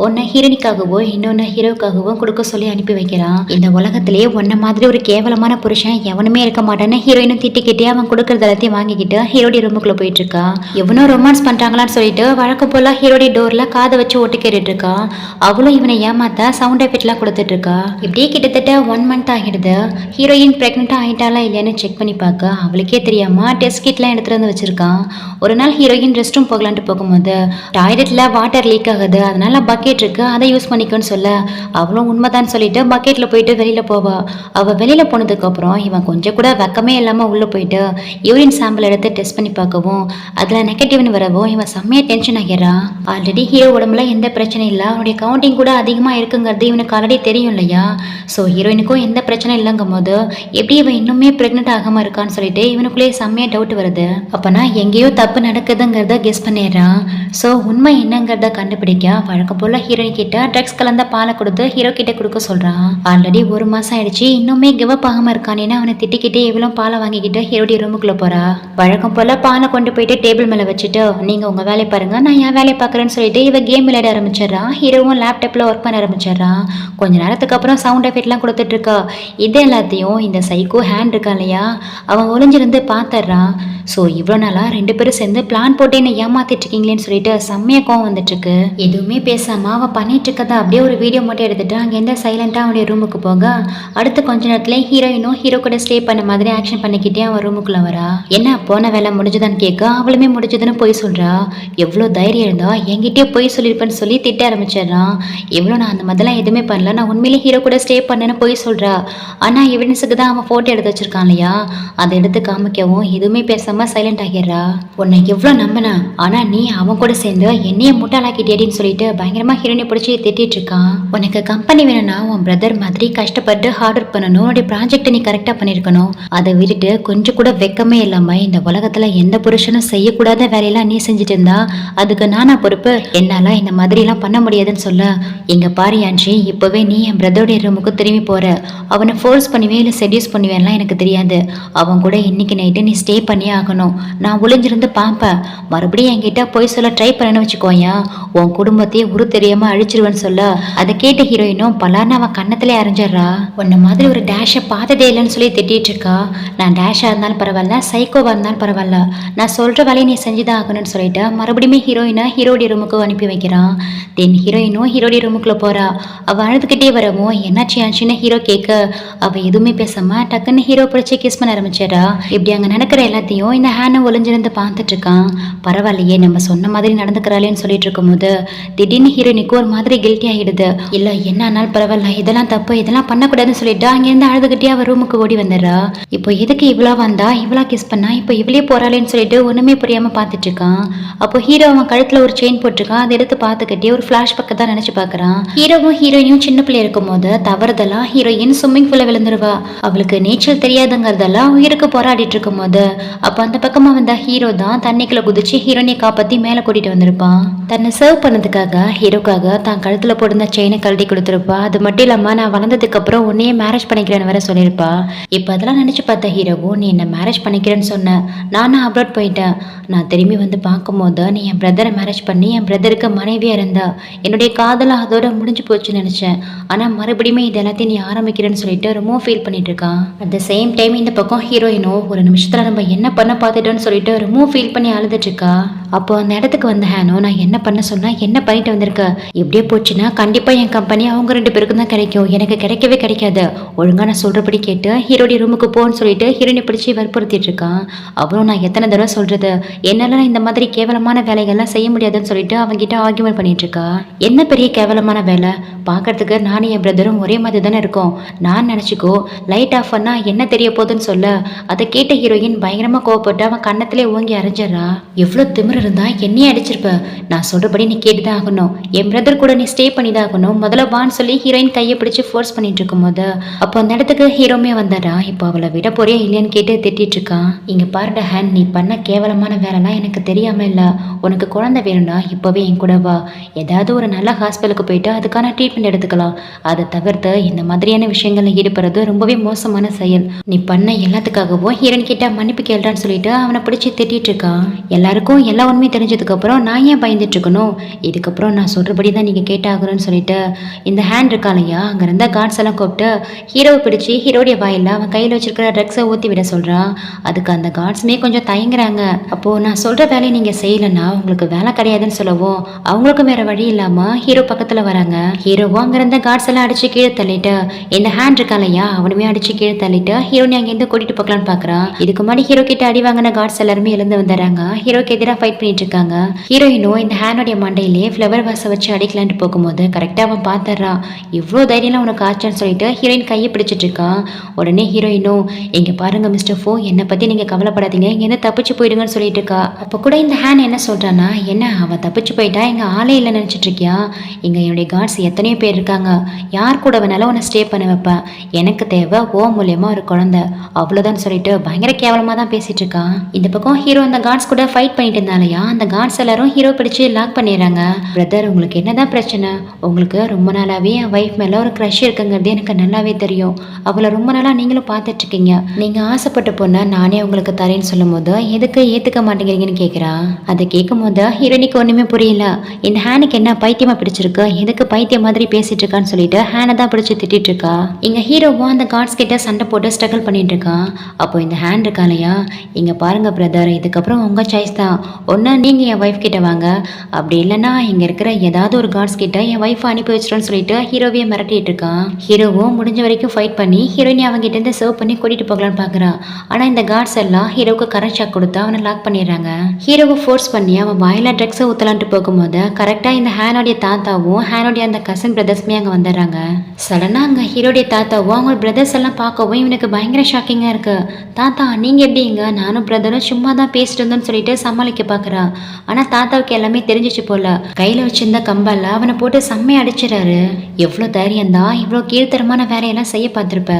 ஒன்று ஹீரோனிக்காகவோ இன்னொன்று ஹீரோக்காகவும் கொடுக்க சொல்லி அனுப்பி வைக்கிறான். இந்த உலகத்திலேயே ஒன்ன மாதிரி ஒரு கேவலமான புருஷன் எவனுமே இருக்க மாட்டான்னு ஹீரோயினும் திட்டிக்கிட்டே அவன் கொடுக்கறது எல்லாத்தையும் வாங்கிக்கிட்டு ஹீரோடைய ரூமுக்குள்ள போயிட்டு இருக்கா. எவனோ ரொமான்ஸ் பண்றாங்களான்னு சொல்லிட்டு வழக்கம் போல ஹீரோடைய டோர்ல காதை வச்சு ஓட்டு கேட்டுட்டு இருக்கா. அவளும் இவனை ஏமாத்த சவுண்ட் எஃபெக்ட்லாம் கொடுத்துட்டு இருக்கா. இப்படியே கிட்டத்தட்ட 1 மந்த் ஆகிடுது. ஹீரோயின் பிரெக்னெண்டா ஆயிட்டாலா இல்லையான்னு செக் பண்ணி பார்க்க அவளுக்கே தெரியாம டெஸ்ட் கிட்லாம் எடுத்துட்டு வந்து வச்சிருக்கான். ஒரு நாள் ஹீரோயின் ரெஸ்ட் ரூம் போகலான்ட்டு போகும்போது டாய்லெட்ல வாட்டர் லீக் ஆகுது, அதனால பக்கெட் இருக்கு அதை யூஸ் பண்ணிக்கோன்னு சொல்ல அவளும் உண்மைதான் சொல்லிட்டு பக்கெட்ல போயிட்டு வெளியில போவா. அவ வெளியில போனதுக்கு அப்புறம் இவன் கொஞ்சம் கூட வெக்கமே இல்லாம உள்ள போயிட்டு யூரின் சாம்பிள் எடுத்து டெஸ்ட் பண்ணி பார்க்கவும் அதுல நெகட்டிவ்னு வரவும் இவன் செம்மையா டென்ஷன் ஆகிறான். ஆல்ரெடி ஹீரோ உடம்புல எந்த பிரச்சனையும் இல்லை, அவனுடைய கவுண்டிங் கூட அதிகமா இருக்குங்கிறது இவனுக்கு ஆல்ரெடி தெரியும் இல்லையா. ஸோ ஹீரோயினுக்கும் எந்த பிரச்சனை இல்லைங்கும் போது எப்படி இவன் இன்னுமே பிரெக்னென்ட் ஆகாம இருக்கான்னு சொல்லிட்டு இவனுக்குள்ளேயே செம்மையா டவுட் வருது. அப்பனா எங்கேயோ தப்பு நடக்குதுங்கிறத கெஸ் பண்ணிடுறான். ஸோ உண்மை என்னங்கிறத கண்டுபிடிக்க வழக்கம் போல ஹீரோயின் கிட்ட ட்ரக்ஸ் கலந்த பாலை கொடுத்து ஹீரோ கிட்ட கொடுக்க சொல்றான். ஆல்ரெடி 1 மாசம் ஆயிடுச்சு, இன்னுமே கிவ் அப் ஆகாம இருக்கானேன்னு அவனை திட்டிக்கிட்டே இவ்வளோ பாலை வாங்கிக்கிட்டு ஹீரோடைய ரூமுக்குள்ள போறா. வழக்கம் போல பாலை கொண்டு போயிட்டு டேபிள் மேல வச்சுட்டு நீங்க உங்க வேலையை பாருங்க, நான் என் வேலையை பாக்குறேன்னு சொல்லிட்டு இவ கேம் விளையாட ஆரம்பிச்சிடறான். ஹீரோவும் லேப்டாப்ல ஒர்க் பண்ண ஆரம்பிச்சிடறான். கொஞ்ச நேரத்துக்கு அப்புறம் சவுண்ட் எஃபெக்ட்லாம் கொடுத்துட்டு இருக்கா. இது எல்லாத்தையும் இந்த சைக்கோ ஹேண்ட் இருக்கா இல்லையா அவன் ஒளிஞ்சிருந்து பார்த்துடுறான். ஸோ இவ்வளோ நாளா 2 பேரும் சேர்ந்து பிளான் போட்டு என்ன ஏமாத்திட்டு இருக்கீங்களேன்னு சொல்லிட்டு செம்மையா கோவம் வந்துட்டு இருக்கு. எதுவுமே பேசாம அவன் பண்ணிட்டு இருக்கதா அப்படியே ஒரு வீடியோ மட்டும் எடுத்துட்டு அங்கேருந்து சைலண்டா அவனுடைய ரூமுக்கு போக அடுத்து கொஞ்ச நேரத்துல ஹீரோயினும் ஹீரோ கூட ஸ்டே பண்ண மாதிரி ஆக்ஷன் பண்ணிக்கிட்டே அவன் ரூமுக்குள்ள வரா. என்ன போன வேலை முடிஞ்சுதான்னு கேட்க அவளுமே முடிஞ்சதுன்னு போய் சொல்றா. எவ்வளோ தைரியம் இருந்தா என்கிட்டயே போய் சொல்லியிருப்பேன்னு சொல்லி திட்ட ஆரம்பிச்சிடறான். எவ்வளோ நான் அந்த மாதிரிலாம் எதுவுமே பண்ணல, நான் உண்மையிலேயே ஹீரோ கூட ஸ்டே பண்ணேன்னு போய் சொல்றா. ஆனா எவிடன்ஸுக்கு தான் அவன் போட்டோ எடுத்து வச்சிருக்கான் இல்லையா, அதை எடுத்து காமிக்கவும் எதுவுமே பேசாம சைலண்ட் ஆகிடுறா. உன்னை எவ்வளோ நம்பினா, ஆனா நீ அவன் கூட சேர்ந்து என்னைய முட்டாளாக்கிட்டேடின்னு சொல்லிட்டு பயங்கரமா ஹீரோனை பிடிச்சி திட்டிட்டு இருக்கான். உனக்கு கம்பெனி வேணும்னா உன் பிரதர் மாதிரி கஷ்டப்பட்டு ஹார்ட் ஒர்க் பண்ணணும், உன்னுடைய ப்ராஜெக்டை நீ கரெக்டா பண்ணிருக்கணும். அதை விட்டுட்டு கொஞ்சம் கூட வெக்கமே இல்லாம இந்த உலகத்துல எந்த புருஷனும் செய்யக்கூடாத வேலையெல்லாம் நீ செஞ்சுட்டு இருந்தா அதுக்கு நானா பொறுப்பு, என்னால இந்த மாதிரி எல்லாம் பண்ண முடியாதுன்னு சொல்ல எங்க பாரு ஆன்ஷி, இப்பவே நீ என் பிரதருடைய ரூமுக்கு திரும்பி போற, அவனை ஃபோர்ஸ் பண்ணுவேன் இல்லை செடியூஸ் பண்ணுவேன்லாம் எனக்கு தெரியாது, அவன் கூட இன்னைக்கு நைட்டு நீ ஸ்டே பண்ணியே ஆகணும், நான் ஒளிஞ்சிருந்து பார்ப்பேன், மறுபடியும் என்கிட்ட போய் சொல்ல ட்ரை பண்ணணும்னு வச்சுக்கோயா உன் குடும்பத்தையே உரு தெரியாம அழிச்சிருவேன்னு சொல்ல அதை கேட்ட ஹீரோயினும் பலார்னு அவன் கண்ணத்திலே அரைஞ்சிடறா. உன்ன மாதிரி ஒரு டேஷை பார்த்ததே இல்லைன்னு சொல்லி திட்டிட்டு இருக்கா. நான் டேஷா இருந்தாலும் பரவாயில்ல, சைக்கோவா இருந்தாலும் பரவாயில்ல, நான் சொல்ற வேலையை நீ செஞ்சுதான் ஆகணும்னு சொல்லிட்டு மறுபடியுமே ஹீரோயினை ஹீரோடைய ரூமுக்கு அனுப்பி வைக்கிறான். தென் ஹீரோயினும் ஹீரோடைய ரூமுக்குள்ள போறா. அவ அழுதுகிட்டே வரவும் என்னாச்சு ஆச்சுன்னு ஹீரோ கேட்க அவ எதுவுமே பேசாம டக்குன்னு ஹீரோ பிடிச்சி கிஸ் பண்ண ஆரம்பிச்சிடறா. இப்படி அங்க நடக்கிற எல்லாத்தையும் இந்த ஹேனை ஒளிஞ்சிருந்து பார்த்துட்டு இருக்கான். பரவாயில்லையே நம்ம சொன்ன மாதிரி நடந்துக்கிறாளேன்னு சொல்லிட்டு இருக்கும்போது திடீர்னு ஹீரோயினுக்கு ஒரு மாதிரி கில்ட்டி ஆகிடுது. இல்ல என்ன ஆனாலும் பரவாயில்ல, இதெல்லாம் தப்பு, இதெல்லாம் பண்ணக்கூடாதுன்னு சொல்லிட்டு அங்கேருந்து அழுதுகிட்டே அவ ரூமுக்கு ஓடி வந்துடுறா. இப்போ எதுக்கு இவ்வளோ வந்தா இவ்வளோ கிஸ் பண்ணா இப்போ இவ்வளே போறாளேன்னு சொல்லிட்டு ஒண்ணுமே புரியாம பார்த்துட்டு இருக்கான். அப்போ ஹீரோ அவன் கழுத்துல ஒரு செயின் போட்டிருக்கான். அதை எடுத்து பார்த்துக்கிட்டே ஒரு ஃபிளாஷ் பக்கம் தான் நினைச்சு பாக்குறான். ஹீரோவும் ஹீரோயினும் சின்ன பிள்ளை இருக்கும் போது தவறுதலா ஹீரோயின் ஸ்விம்மிங் பூல்ல விழுந்துருவா. அவளுக்கு நீச்சல் தெரியாது முடியாதுங்கிறதெல்லாம் உயிருக்கு போராடிட்டு இருக்கும் போது அப்போ அந்த பக்கமாக வந்த ஹீரோ தான் தண்ணிக்குள்ள குதிச்சு ஹீரோனியை காப்பாற்றி மேலே கூட்டிட்டு வந்திருப்பான். தன்னை சர்வ் பண்ணதுக்காக ஹீரோக்காக தான் கழுத்தில் போட்டிருந்த செயினை கழட்டி கொடுத்துருப்பா. அது மட்டும் இல்லாமல் நான் வளர்ந்ததுக்கு அப்புறம் உன்னையே மேரேஜ் பண்ணிக்கிறேன்னு வேற சொல்லியிருப்பா. இப்போ அதெல்லாம் நினச்சி பார்த்த ஹீரோவும் நீ என்ன மேரேஜ் பண்ணிக்கிறேன்னு சொன்ன, நானும் அப்ராட் போயிட்டேன். நான் திரும்பி வந்து பார்க்கும்போது நீ என் பிரதரை மேரேஜ் பண்ணி என் பிரதருக்கு மனைவியாக இருந்தா. என்னுடைய காதல் அதோட முடிஞ்சு போச்சுன்னு நினச்சேன். ஆனால் மறுபடியும் இது எல்லாத்தையும் நீ ஆரம்பிக்கிறேன்னு சொல்லிட்டு ரொம்ப ஃபீல் பண்ணிட்டு இருக்கான். அட் த சேம் டைம் இந்த பக்கம் ஹீரோயினோ ஒரு நிமிஷத்தில் நம்ம என்ன பண்ண பார்த்துட்டோன்னு சொல்லிட்டு ரொம்ப ஃபீல் பண்ணி அழுதுட்டு இருக்கா. அப்போ அந்த இடத்துக்கு வந்த ஹேனோ நான் என்ன பண்ண சொன்னா என்ன பண்ணிட்டு வந்திருக்க, எப்படியே போச்சுன்னா கண்டிப்பாக என் கம்பெனி அவங்க 2 பேருக்கும் தான் கிடைக்கும், எனக்கு கிடைக்கவே கிடைக்காது. ஒழுங்கா நான் சொல்கிறபடி கேட்டு ஹீரோடைய ரூமுக்கு போன்னு சொல்லிட்டு ஹீரோயினை பிடிச்சி வற்புறுத்திட்டு இருக்கான். அப்புறம் நான் எத்தனை தடவை சொல்றது, என்னால இந்த மாதிரி கேவலமான வேலைகள்லாம் செய்ய முடியாதுன்னு சொல்லிட்டு அவங்ககிட்ட ஆர்கியூமெண்ட் பண்ணிட்டு இருக்கா. என்ன பெரிய கேவலமான வேலை, பார்க்கறதுக்கு நானும் என் பிரதரும் ஒரே மாதிரி தானே இருக்கோம். நான் நினச்சிக்கோ லைட் ஆஃப் பண்ணா என்ன தெரிய போகுதுன்னு சொல்ல அதை கேட்ட ஹீரோயின் பயங்கரமாக கோவப்பட்டு அவன் கண்ணத்திலே ஓங்கி அரைஞ்சிடறா. எவ்வளோ திமிரு இருந்தா என்னையே அடிச்சிருப்ப, நான் சொல்றபடி நீ கேட்டுதான் ஆகணும், என் பிரதர் கூட நீ ஸ்டே பண்ணி தான் ஆகணும், முதல்ல வான்னு சொல்லி ஹீரோயின் கையை பிடிச்சி ஃபோர்ஸ் பண்ணிட்டு இருக்கும் போது அப்போ அந்த இடத்துக்கு ஹீரோமே வந்தாரா. இப்போ அவளை விட போறியா இல்லையான்னு கேட்டு திட்டிட்டு இருக்கான். இங்க பாருட ஹேன், நீ பண்ண கேவலமான வேலைலாம் எனக்கு தெரியாம இல்ல, உனக்கு குழந்தை வேணும்னா இப்பவே என் கூட வா, ஏதாவது ஒரு நல்ல ஹாஸ்பிட்டலுக்கு போயிட்டு அதுக்கான ட்ரீட்மெண்ட் எடுத்துக்கலாம். அதை தவிர்த்து இந்த மாதிரியான விஷயங்கள்ல ஈடுபடுறது ரொம்பவே மோசமான செயல். நீ பண்ண எல்லாத்துக்காகவும் ஹீரோன் கிட்ட மன்னிப்பு கேள்றான்னு சொல்லிட்டு அவனை பிடிச்சி திட்டிட்டு இருக்கான். எல்லாருக்கும் எல்லா உண்மையும் தெரிஞ்சதுக்கு அப்புறம் நான் ஏன் பயந்துட்டு இருக்கணும், இதுக்கப்புறம் நான் சொல்றபடி தான் நீங்க கேட்டாகணும்னு சொல்லிட்டு இந்த ஹேண்ட் இருக்காலையா அங்க இருந்த கார்ட்ஸ் எல்லாம் கூப்பிட்டு ஹீரோவை பிடிச்சி ஹீரோடைய வாயில அவன் கையில் வச்சிருக்கிற ட்ரக்ஸை ஊற்றி விட சொல்றான். அதுக்கு அந்த கார்ட்ஸுமே கொஞ்சம் தயங்குறாங்க. அப்போ நான் சொல்ற வேலையை நீங்க செய்யலைன்னா உங்களுக்கு வேலை கிடையாதுன்னு சொல்லவும் அவங்களுக்கும் வேற வழி இல்லாம ஹீரோ பக்கத்துல வராங்க. ஹீரோவும் அங்க இருந்த கார்ட்ஸ் எல்லாம் அடிச்சு கீழே தள்ளிட்டு இந்த ஹேண்ட் இருக்காலையா அவனுமே அடிச்சு கீழே தள்ளிட்டு ஹீரோனி அங்கேருந்து கூட்டிட்டு போக்கலான்னு பாக்குறான். இதுக்கு முன்னாடி ஹீரோ கிட்ட அடி வாங்கின கார்ட்ஸ் எல்லாருமே எழுந்து வந்துடுறாங்க. ஹீரோக்கு எதிராக ஃபைட் பண்ணிட்டு இருக்காங்க. ஹீரோயினோ இந்த ஹேண்டோடைய மண்டையிலே ஃப்ளவர் வாசை வச்சு அடிக்கலான்ட்டு போகும்போது கரெக்டாக அவன் பார்த்துறான். இவ்வளோ தைரியம்லாம் உனக்கு ஆச்சான்னு சொல்லிட்டு ஹீரோயின் கையை பிடிச்சிட்டு இருக்கான். உடனே ஹீரோயினோ இங்கே பாருங்க மிஸ்டர் ஃபோ, என்னை பற்றி நீங்கள் கவலைப்படாதீங்க, இங்கேருந்து தப்பிச்சு போயிடுங்கன்னு சொல்லிட்டு இருக்கா. அப்போ கூட இந்த ஹேண்ட் என்ன சொல்கிறான்னா, என்ன அவன் தப்பிச்சு போயிட்டா எங்கள் ஆளே இல்லை நினச்சிட்டு இருக்கியா, இங்கே என்னுடைய கார்ட்ஸ் எத்தனையோ பேர் இருக்காங்க, யார் கூட வேணாலும் உன்னை ஸ்டே பண்ண வைப்பேன், எனக்கு தேவை ஓ மூலியமா ஒரு குழந்தை, அவ்வளோதான் சொல்லிட்டு பயங்கர கேவலமாக தான் பேசிட்டு இருக்கான். இந்த பக்கம் ஹீரோ அந்த கார்ட்ஸ் கூட ஃபைட் பண்ணிட்டு இருந்தாலையா அந்த கார்ட்ஸ் எல்லாரும் ஹீரோ பிடிச்சு லாக் பண்ணிடுறாங்க. பிரதர் உங்களுக்கு என்னதான் பிரச்சனை, உங்களுக்கு ரொம்ப நாளாவே என் வைஃப் மேல ஒரு க்ரஷ் இருக்குங்கிறது எனக்கு நல்லாவே தெரியும், அவளை ரொம்ப நாளா நீங்களும் பார்த்துட்டு இருக்கீங்க, நீங்க ஆசைப்பட்ட பொண்ணை நானே உங்களுக்கு தரேன்னு சொல்லும் போது எதுக்கு ஏத்துக்க மாட்டேங்கிறீங்கன்னு கேட்கிறா. அதை கேட்கும் போது ஹீரோனிக்கு ஒண்ணுமே புரியல. இந்த ஹேனுக்கு என்ன பைத்தியமா பிடிச்சிருக்கு, எதுக்கு பைத்தியம் மாதிரி பேசிட்டு இருக்கான்னு சொல்லிட்டு ஹேனை தான் பிடிச்சி திட்டிட்டு இருக்கா. இங்க ஹீரோவும் அந்த கார்ட்ஸ் கிட்ட சண்டை போட்டு ஸ்ட்ரகிள் பண்ணிட்டு இருக்கான். அப்போ இந்த ஹேண்ட் இருக்காலையா, இங்க பாருங்க பிரதர், இதுக்கப்புறம் உங்க சாய்ஸ் தான், ஒன்று நீங்கள் என் ஒய்ஃப் கிட்ட வாங்க, அப்படி இல்லைன்னா இங்கே இருக்கிற ஏதாவது ஒரு கார்ட்ஸ் கிட்ட என் ஒய்ஃபை அனுப்பி வச்சிட்டோன்னு சொல்லிட்டு ஹீரோவையே மிரட்டிட்டு இருக்கான். ஹீரோவும் முடிஞ்ச வரைக்கும் ஃபைட் பண்ணி ஹீரோயினி அவங்ககிட்ட இருந்து சர்வ் பண்ணி கூட்டிட்டு போகலான்னு பார்க்குறான். ஆனால் இந்த கார்ட்ஸ் எல்லாம் ஹீரோவுக்கு கரண்ட் ஷாக் கொடுத்து அவனை லாக் பண்ணிடுறாங்க. ஹீரோவை ஃபோர்ஸ் பண்ணி அவன் வாயில ட்ரக்ஸை ஊற்றலான்ட்டு போகும்போது கரெக்டாக இந்த ஹேனோடைய தாத்தாவும் ஹேனோடைய அந்த கசின் பிரதர்ஸுமே அங்கே வந்துடுறாங்க. சடனாக அங்கே ஹீரோடைய தாத்தாவும் அவங்க பிரதர்ஸ் எல்லாம் பார்க்கவும் இவனுக்கு பயங்கர ஷாக்கிங்காக இருக்கு. தாத்தா நீங்கள் எப்படிங்க, நானும் பிரதரும் சும்மா தான் பேசிட்டு இருந்தோன்னு சொல்லிட்டு சமாளிக்க பார்க்குறான். ஆனால் தாத்தாவுக்கு எல்லாமே தெரிஞ்சிச்சு போல. கையில் வச்சிருந்த கம்பல்ல அவனை போட்டு செம்மையை அடிச்சிடறாரு. எவ்வளோ தைரியம் தான் இவ்வளோ கீழ்த்தரமான வேலையெல்லாம் செய்ய பார்த்துருப்ப,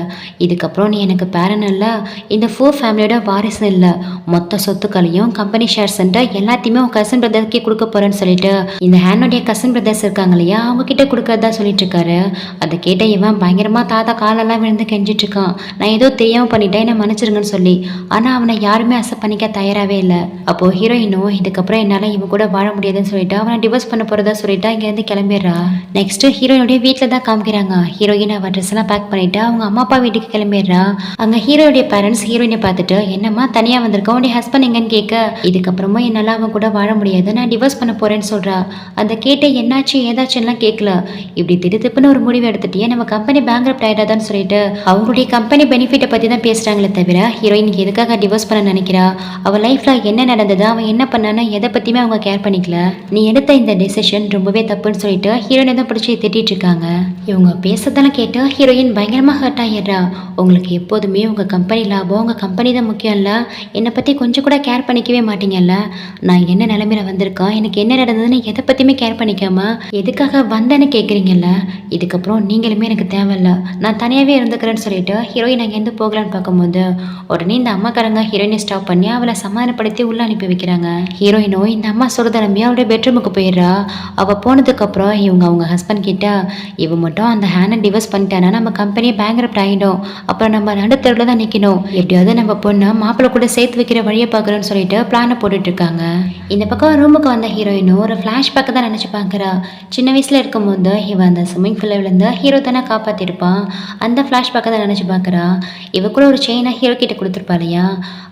இதுக்கப்புறம் நீ எனக்கு பேரன் இல்லை, இந்த ஃபோர் ஃபேமிலியோட வாரிசு இல்லை, மொத்த சொத்துக்களையும் கம்பெனி ஷேர்ஸ் எல்லாத்தையுமே உன் கசின் பிரதர்க்கே கொடுக்க போறேன்னு சொல்லிட்டு இந்த ஹேனுடைய கசின் பிரதர்ஸ் இருக்காங்க இல்லையா அவங்க கிட்ட கொடுக்கறதா சொல்லிட்டு இருக்காரு. அதை கேட்ட இவன் பயங்கரமா தாத்தா காலெல்லாம் விழுந்து கெஞ்சிட்டு இருக்கான். நான் ஏதோ தெரியாம பண்ணிட்டேன் என்ன மன்னிச்சிருங்கன்னு சொல்லி. ஆனா அவனை யாருமே அக்செப்ட் பண்ணிக்க தயாராகவே இல்லை. அப்போ ஹீரோயினோ இதுக்கப்புறம் என்னால் இவன் கூட வாழ முடியாதுன்னு சொல்லிட்டு அவனை டிவோர்ஸ் பண்ண போறதா சொல்லிட்டு இங்கேருந்து கிளம்பிடுறா. நெக்ஸ்ட் ஹீரோயினுடைய வீட்டில் தான் காமிக்கிறாங்க. ஹீரோயின் அவன் ட்ரெஸ் எல்லாம் பேக் பண்ணிட்டு அவங்க அம்மா அப்பா வீட்டுக்கு கிளம்பிடுறா. அங்க ஹீரோடைய பேரண்ட்ஸ் ஹீரோயினை பார்த்துட்டு என்னம்மா தனியா வந்திருக்க, உன்னுடைய ஹஸ்பண்ட் எங்கன்னு கேட்க இதுக்கப்புறமா என்னால் அவன் கூட வாழ முடியாது, நான் டிவோர்ஸ் பண்ண போறேன்னு சொல்றா. அதை கேட்டு என்னாச்சு ஏதாச்சும்லாம் கேட்கல. இப்படி திடுத்துப்புன்னு ஒரு முடிவு எடுத்துட்டியே, நம்ம கம்பெனி பேங்க்ரப்ட் ஆயிடாதான்னு சொல்லிட்டு அவங்களுடைய கம்பெனி பெனிஃபிட்டை பத்தி தான் பேசுறாங்களே தவிர ஹீரோயின் எதுக்காக டிவோர்ஸ் பண்ண நினைக்கிறா, அவள் லைஃப்ல என்ன நடந்தது, அவன் என்ன பண்ண பண்ணான்னு எதை பற்றியுமே அவங்க கேர் பண்ணிக்கல. நீ எடுத்த இந்த டெசிஷன் ரொம்பவே தப்புன்னு சொல்லிட்டு ஹீரோயினை தான் பிடிச்சி திட்டிட்டு இருக்காங்க. இவங்க பேசுறதெல்லாம் கேட்டு ஹீரோயின் பயங்கரமாக ஹர்ட் ஆகிடுறா. உங்களுக்கு எப்போதுமே உங்கள் கம்பெனி லாபம் உங்கள் கம்பெனி தான் முக்கியம் இல்லை, என்னை பற்றி கொஞ்சம் கூட கேர் பண்ணிக்கவே மாட்டீங்கல்ல. நான் என்ன நிலைமையில வந்திருக்கேன், எனக்கு என்ன நடந்ததுன்னு எதை பற்றியுமே கேர் பண்ணிக்காம எதுக்காக வந்தேன்னு கேட்குறீங்கல்ல. இதுக்கப்புறம் நீங்களுமே எனக்கு தேவையில்ல, நான் தனியாகவே இருந்துக்கிறேன்னு சொல்லிட்டு ஹீரோயின் அங்கேருந்து போகலான்னு பார்க்கும்போது உடனே இந்த அம்மாக்காரங்க ஹீரோயினை ஸ்டாப் பண்ணி அவளை சமாதானப்படுத்தி உள்ளே அனுப்பி வைக்கிறாங்க. ஹீரோயினோ இந்த அம்மா சொல்கிறதனமே அவளுடைய பெட்ரூமுக்கு போயிடுறா. அவள் போனதுக்கப்புறம் இவங்க அவங்க ஹஸ்பண்ட் கிட்ட இவன் மட்டும் அந்த ஹேனை டிவோர்ஸ் பண்ணிட்டானா நம்ம கம்பெனியை பேங்க்ரப்ட் ஆகிடும், அப்புறம் நம்ம நடுத்தருவில் தான் நிற்கணும், எப்படியாவது நம்ம பொண்ணை மாப்பிள்ளை கூட சேர்த்து வைக்கிற வழியை பார்க்குறோன்னு சொல்லிட்டு பிளானை போட்டுட்டு இருக்காங்க. இந்த பக்கம் ரூமுக்கு வந்த ஹீரோயினும் ஒரு ஃப்ளாஷ்பேக்கை தான் நினச்சி பார்க்குறா. சின்ன வயசில் இருக்கும்போது இவன் அந்த ஸ்விம்மிங் பூலில் விழுந்து ஹீரோ தானே காப்பாற்றிருப்பான், அந்த ஃப்ளாஷ்பேக்கை தான் நினச்சி பார்க்குறா. இவ கூட ஒரு செயினை ஹீரோ கிட்ட கொடுத்துருப்பா இல்லையா,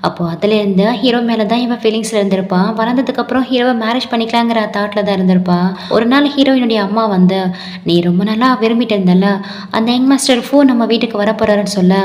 அப்போது அதுலேருந்து ஹீரோ மேலே தான் இவன் ஃபீலிங்ஸில் இருந்திருப்பான். வளர்ந்ததுக்கப்புறம் ஹீரோவை மேரேஜ் பண்ணிக்கலாங்கிற தாட்டில் தான் இருந்திருப்பா. ஒரு நாள் ஹீரோயினுடைய அம்மா வந்து நீ ரொம்ப நாளாக விரும்பிட்டு இருந்தல அந்த யங் மாஸ்டர் ஃபோன் நம்ம வீட்டுக்கு வரப்போறாருன்னு சொல்ல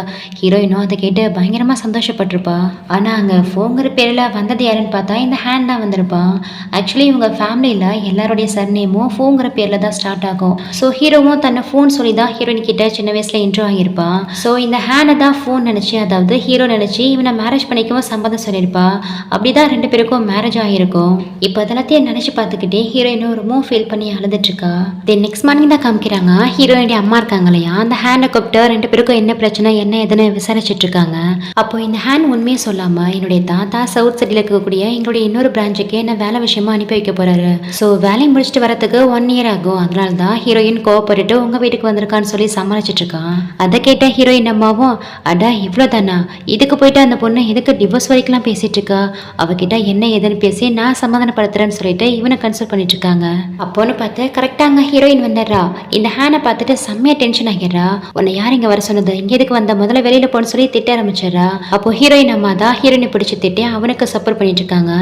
ஹீரோயினும் அதை கேட்டு பயங்கரமாக சந்தோஷப்பட்டிருப்பா. ஆனால் அங்கே ஃபோங்கிற பேரில் வந்தது யாருன்னு பார்த்தா இந்த ஹேண்ட் தான் வந்திருப்பான். ஆக்சுவலி இவங்க ஃபேமிலியில் எல்லாருடைய சர்நேமும் ஃபோங்கிற பேரில் தான் ஸ்டார்ட் ஆகும். ஸோ ஹீரோவும் தன்னை ஃபோன் சொல்லி தான் ஹீரோயின் கிட்ட சின்ன வயசில் இன்ட்ரோ ஆகியிருப்பான். ஸோ இந்த ஹேனை தான் ஃபோன் நினச்சி, அதாவது ஹீரோ நினச்சி இவனை மேரேஜ் பண்ணிக்கவும் சம்மதம் சொல்லியிருப்பா. அப்படி தான் 2 பேருக்கும் மேரேஜ் ஆகியிருக்கும். இப்போ அதெல்லாத்தையும் நினச்சி பார்த்துக்கிட்டே ஹீரோயினும் ரொம்ப ஃபீல் பண்ணி அழுதுட்டுருக்கா. தென் நெக்ஸ்ட் மார்னிங் தான் காமிக்கிறாங்க. ஹீரோயினுடைய அம்மா இருக்காங்க இல்லையா, அந்த ஹேண்டை கூப்பிட்டு 2 பேருக்கும் என்ன பிரச்சனை என்ன எதுன்னு விசாரிச்சுட்டு இருக்காங்க. அப்போ இந்த ஹேண்ட் உண்மையே சொல்லாமல் என்னுடைய தாத்தா சவுத் சிட்டியில் இருக்கக்கூடிய எங்களுடைய இன்னொரு பிரான்ச்சுக்கு என்ன வேலை விஷயமா அனுப்பி வைக்க போறாரு. ஸோ வேலையை முடிச்சுட்டு வரதுக்கு 1 இயர் ஆகும், அதனால தான் ஹீரோயின் கோவப்பட்டுட்டு உங்கள் வீட்டுக்கு வந்திருக்கான்னு சொல்லி சமாளிச்சுட்டு இருக்கான். அதை கேட்ட ஹீரோயின் அம்மாவும் அடா இவ்வளோ தானா, இதுக்கு போயிட்டு அந்த பொண்ணு எதுக்கு டிவோர்ஸ் வரைக்கும்லாம் பேசிட்டு இருக்கா, அவகிட்ட என்ன ஏதுன்னு பேசி நான் சமாதானப்படுத்துறேன்னு சொல்லிட்டு இவனை கன்சல்ட் பண்ணிட்டு இருக்காங்க. அப்போன்னு பார்த்து கரெக்டாக அங்கே ஹீரோயின் வந்துடுறா. இந்த ஹேனை பார்த்துட்டு செம்மையா டென்ஷன் ஆகிடுறா. உன்னை யார் இங்கே வர சொன்னது, இங்கே எதுக்கு வந்த, முதல்ல வெளியில் போன்னு சொல்லி திட்ட ஆரம்பிச்சிடறா. அப்போ ஹீரோயின் அம்மா தான் ஹீரோயினை பிடிச்சி திட்டி அவனுக்கு சப்போர்ட் பண்ணிட்டு இருக்காங்க.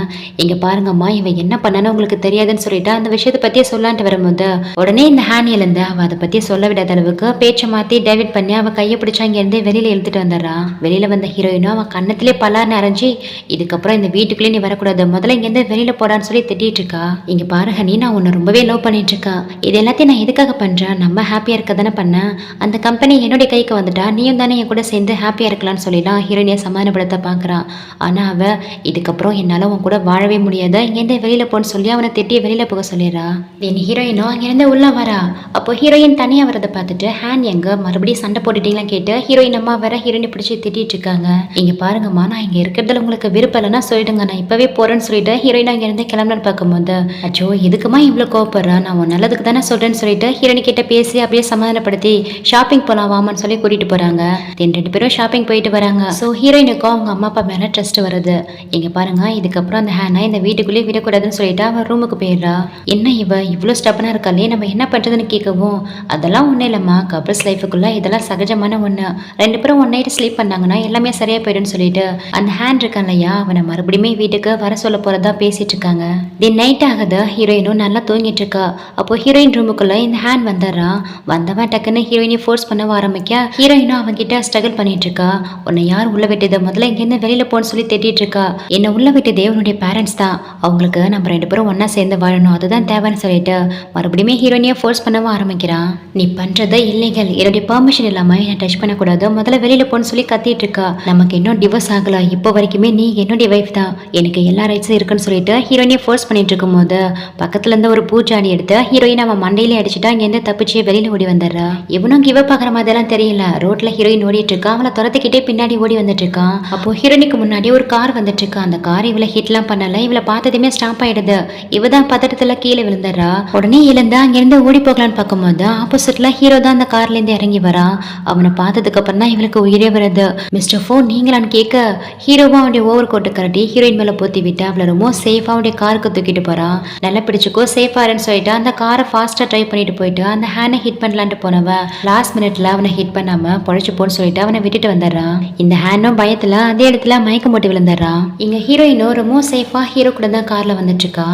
இங்கே பாருங்கம்மா இவன் என்ன பண்ணான்னு உங்களுக்கு தெரியாதுன்னு சொல்லிட்டு அந்த விஷயத்தை பற்றியே சொல்லான்ட்டு வரும்போது உடனே இந்த ஹேனியிலேருந்து அவள் அதை பற்றி சொல்ல விடாத அளவுக்கு பேச்சை மாற்றி டைவர்ட் பண்ணி அவள் கையை பிடிச்சா இங்கேருந்து வெளியில் இழுத்துட்டு வந்துடுறா. வெளியில் வந்த ஹீரோயினும் அவன் கண்ணத்திலே பலார்னு அரைஞ்சி இதுக்கப்புறம் இந்த வீட்டுக்குள்ளே நீ வரக்கூடாது, முதல்ல இங்கேருந்து வெளியில் போடான்னு சொல்லி திட்டிட்டு இருக்கா. இங்கே பாருங்க நீ நான் உன்னை ரொம்பவே லவ் பண்ணிட்டு இருக்கா, இது எல்லாத்தையும் நான் எதுக்காக பண்ணுறேன், நம்ம ஹாப்பியாக இருக்க தானே பண்ணேன், அந்த கம்பெனி என்னுடைய கைக்கு வந்துட்டா நீயும் தானே என் கூட சேர்ந்து ஹாப்பியாக இருக்கலாம்னு சொல்லிலாம் ஹீரோயினியை சமாதானப்படுத்த பார்க்குறான். ஆனால் அவள் இதுக்கப்புறம் என்னால் உன் கூட வாழவே முடியாது, இங்கேருந்து வெளியில் போன்னு சொல்லி அவனை திட்டி வெளியில் போக சொல்லிடுறா. தென் ஹீரோயினும் அங்கேருந்து உள்ளே வரா. அப்போ ஹீரோயின் தனியாக வரதை பார்த்துட்டு ஹேண்ட் எங்கே மறுபடியும் சண்டை போட்டுட்டீங்களாம் கேட்டு ஹீரோயின் அம்மா வேற ஹீரோயினை பிடிச்சி திட்டிட்டு இருக்காங்க. இங்கே பாருங்கம்மா நான் இங்கே இருக்கிறதுல உங்களுக்கு விருப்பம் இல்லைன்னா சொல்லிடுங்க, நான் இப்போவே போகிறேன்னு சொல்லிட்டு ஹீரோயின் அங்கேருந்து கிளம்புன்னு பார்க்கும்போது அச்சோ எதுக்குமா இவ்வளோ கோவப்படுறா, நான் உன் நல்லதுக்கு தானே சொல்கிறேன்னு சொல்லிட்டு ஹீரோயின் கிட்ட பேசி அப்படியே சமாதானப்படுத்தி ஷாப்பிங் போகலாம் வாமான்னு சொல்லி கூட்டிகிட்டு போகிறாங்க. தென் 2 பேரும் ஷாப்பிங் போயிட்டு வராங்க. ஸோ ஹீரோயினுக்கும் அவங்க அம்மா அப்பா மேலே ட்ரஸ்ட் வருது. இங்கே பாருங்க இதுக்கப்புறம் அந்த ஹேனை இந்த வீட்டுக்குள்ளேயே விடக்கூடாதுன்னு சொல்லிட்டு அவன் ரூமுக்கு போயிடுறா. என்ன இவ இவ்வளோ ஸ்டெப்பனாக இருக்காளே, நம்ம என்ன பண்ணுறதுன்னு கேட்கவும் அதெல்லாம் ஒன்றும் இல்லைம்மா, கப்புள்ஸ் லைஃபுக்குள்ளே இதெல்லாம் சகஜமான ஒன்று, 2 பேரும் 1 நைட் ஸ்லீப் பண்ணாங்கன்னா எல்லாமே சரியாக போயிடும்னு சொல்லிட்டு அந்த ஹேண்ட் இருக்கான் இல்லையா அவனை மறுபடியுமே வீட்டுக்கு வர சொல்ல போகிறதா பேசிட்டு இருக்காங்க. தென் நைட் ஆகுது. ஹீரோயினும் நல்லா தூங்கிட்டு இருக்கா. அப்போ ஹீரோயின் ரூமுக்குள்ள இந்த ஹேண்ட் வந்துடுறான். வந்தவன் டக்குன்னு ஹீரோயினை ஃபோர்ஸ் பண்ண ஆரம்பிக்க ஹீரோயினும் அவங்கிட்ட ஸ்ட்ரகிள் பண்ணிட்டு இருக்கா. உன்னை யார் உள்ள விட்டது, முதல்ல இங்கேருந்து வெளியில போன்னு சொல்லி திட்டிட்டு இருக்கா. என்னை உள்ள விட்டதே உன்னுடைய பேரண்ட்ஸ் தான், அவங்களுக்கு நம்ம 2 பேரும் ஒன்னா சேர்ந்து வாழணும், அதுதான் தேவைன்னு சொல்லிட்டு மறுபடியும் ஹீரோயினியை ஃபோர்ஸ் பண்ணவும் ஆரம்பிக்கிறான். நீ பண்றது இல்லீகல், என்னுடைய பெர்மிஷன் இல்லாம என்னை டச் பண்ணக்கூடாது, முதல்ல வெளியில போன்னு சொல்லி கத்திட்டு இருக்கா. நமக்கு இன்னும் டிவோர்ஸ் ஆகல, இப்போ வரைக்குமே நீ என்னுடைய வைஃப் தான், எனக்கு எல்லா ரைட்ஸும் இருக்குன்னு சொல்லிட்டு ஹீரோயினியை ஃபோர்ஸ் பண்ணிட்டு இருக்கும் போது பக்கத்துல இருந்து ஒரு பூச்சாடி எடுத்து ஹீரோயின் அவன் மண்டையிலே அடிச்சுட்டா இங்கேருந்து தப்பிச்சு வெளியில ஓடி வந்துடுறா. இவனும் கிவ் அப் ஆகிற மாதிரிலாம் தெரியல. ரோட்ல ஹீரோயின் ஓடிட்டு இருக்கா, அவளை துரத்துக்கிட்டே பின்னாடி ஓடி வந்துட்டு இருக்கான். அப்போ ஹீரோயினுக்கு முன்னாடி ஒரு கார் வந்துட்டு இருக்கா. அந்த கார் இவளை ஹிட்லாம் பண்ணல, இவளை பார்த்ததுமே ஸ்டாப் ஆயிடுது. இவதான் பதட்டத்துல கீழே விழுந்துடுறா. உடனே எழுந்து அங்கிருந்து ஓடி போகலான்னு பார்க்கும்போது ஆப்போசிட்ல ஹீரோ தான் அந்த கார்ல இருந்து இறங்கி வரா. அவனை பார்த்ததுக்கு அப்புறம் தான் இவளுக்கு உயிரே வருது. மிஸ்டர் ஃபோன் நீங்களான்னு கேட்க ஹீரோவா அவனுடைய ஓவர் கோட்டை கரட்டி ஹீரோயின் மேல போத்தி விட்டு அவளை ரொம்ப சேஃபா அவனுடைய காருக்கு தூக்கிட்டு போறான். நல்லா பிடிச்சிக்கோ சேஃபாருன்னு சொல்லிட்டு அந்த காரை ஃபாஸ்டா ட்ரை பண்ணிட்டு போயிட்டு அந்த ஹேனை ஹிட் பண்ணலான்ட்டு போனவ லாஸ்ட் மினிட்ல அவனை ஹிட் பண்ணாம பொழைச்சு போன்னு சொல்லிட்டு அவனை விட்டுட்டு வந்துடுறான். இந்த ஹேண்டும் பயத்துல அதே இடத்துல மயக்கம் போட்டு விழுந்துடுறான். இங்க ஹீரோயினும் ரொம்ப சேஃபா ஹீரோ கூட தான் கார்ல வந்துட்டு இருக்கா.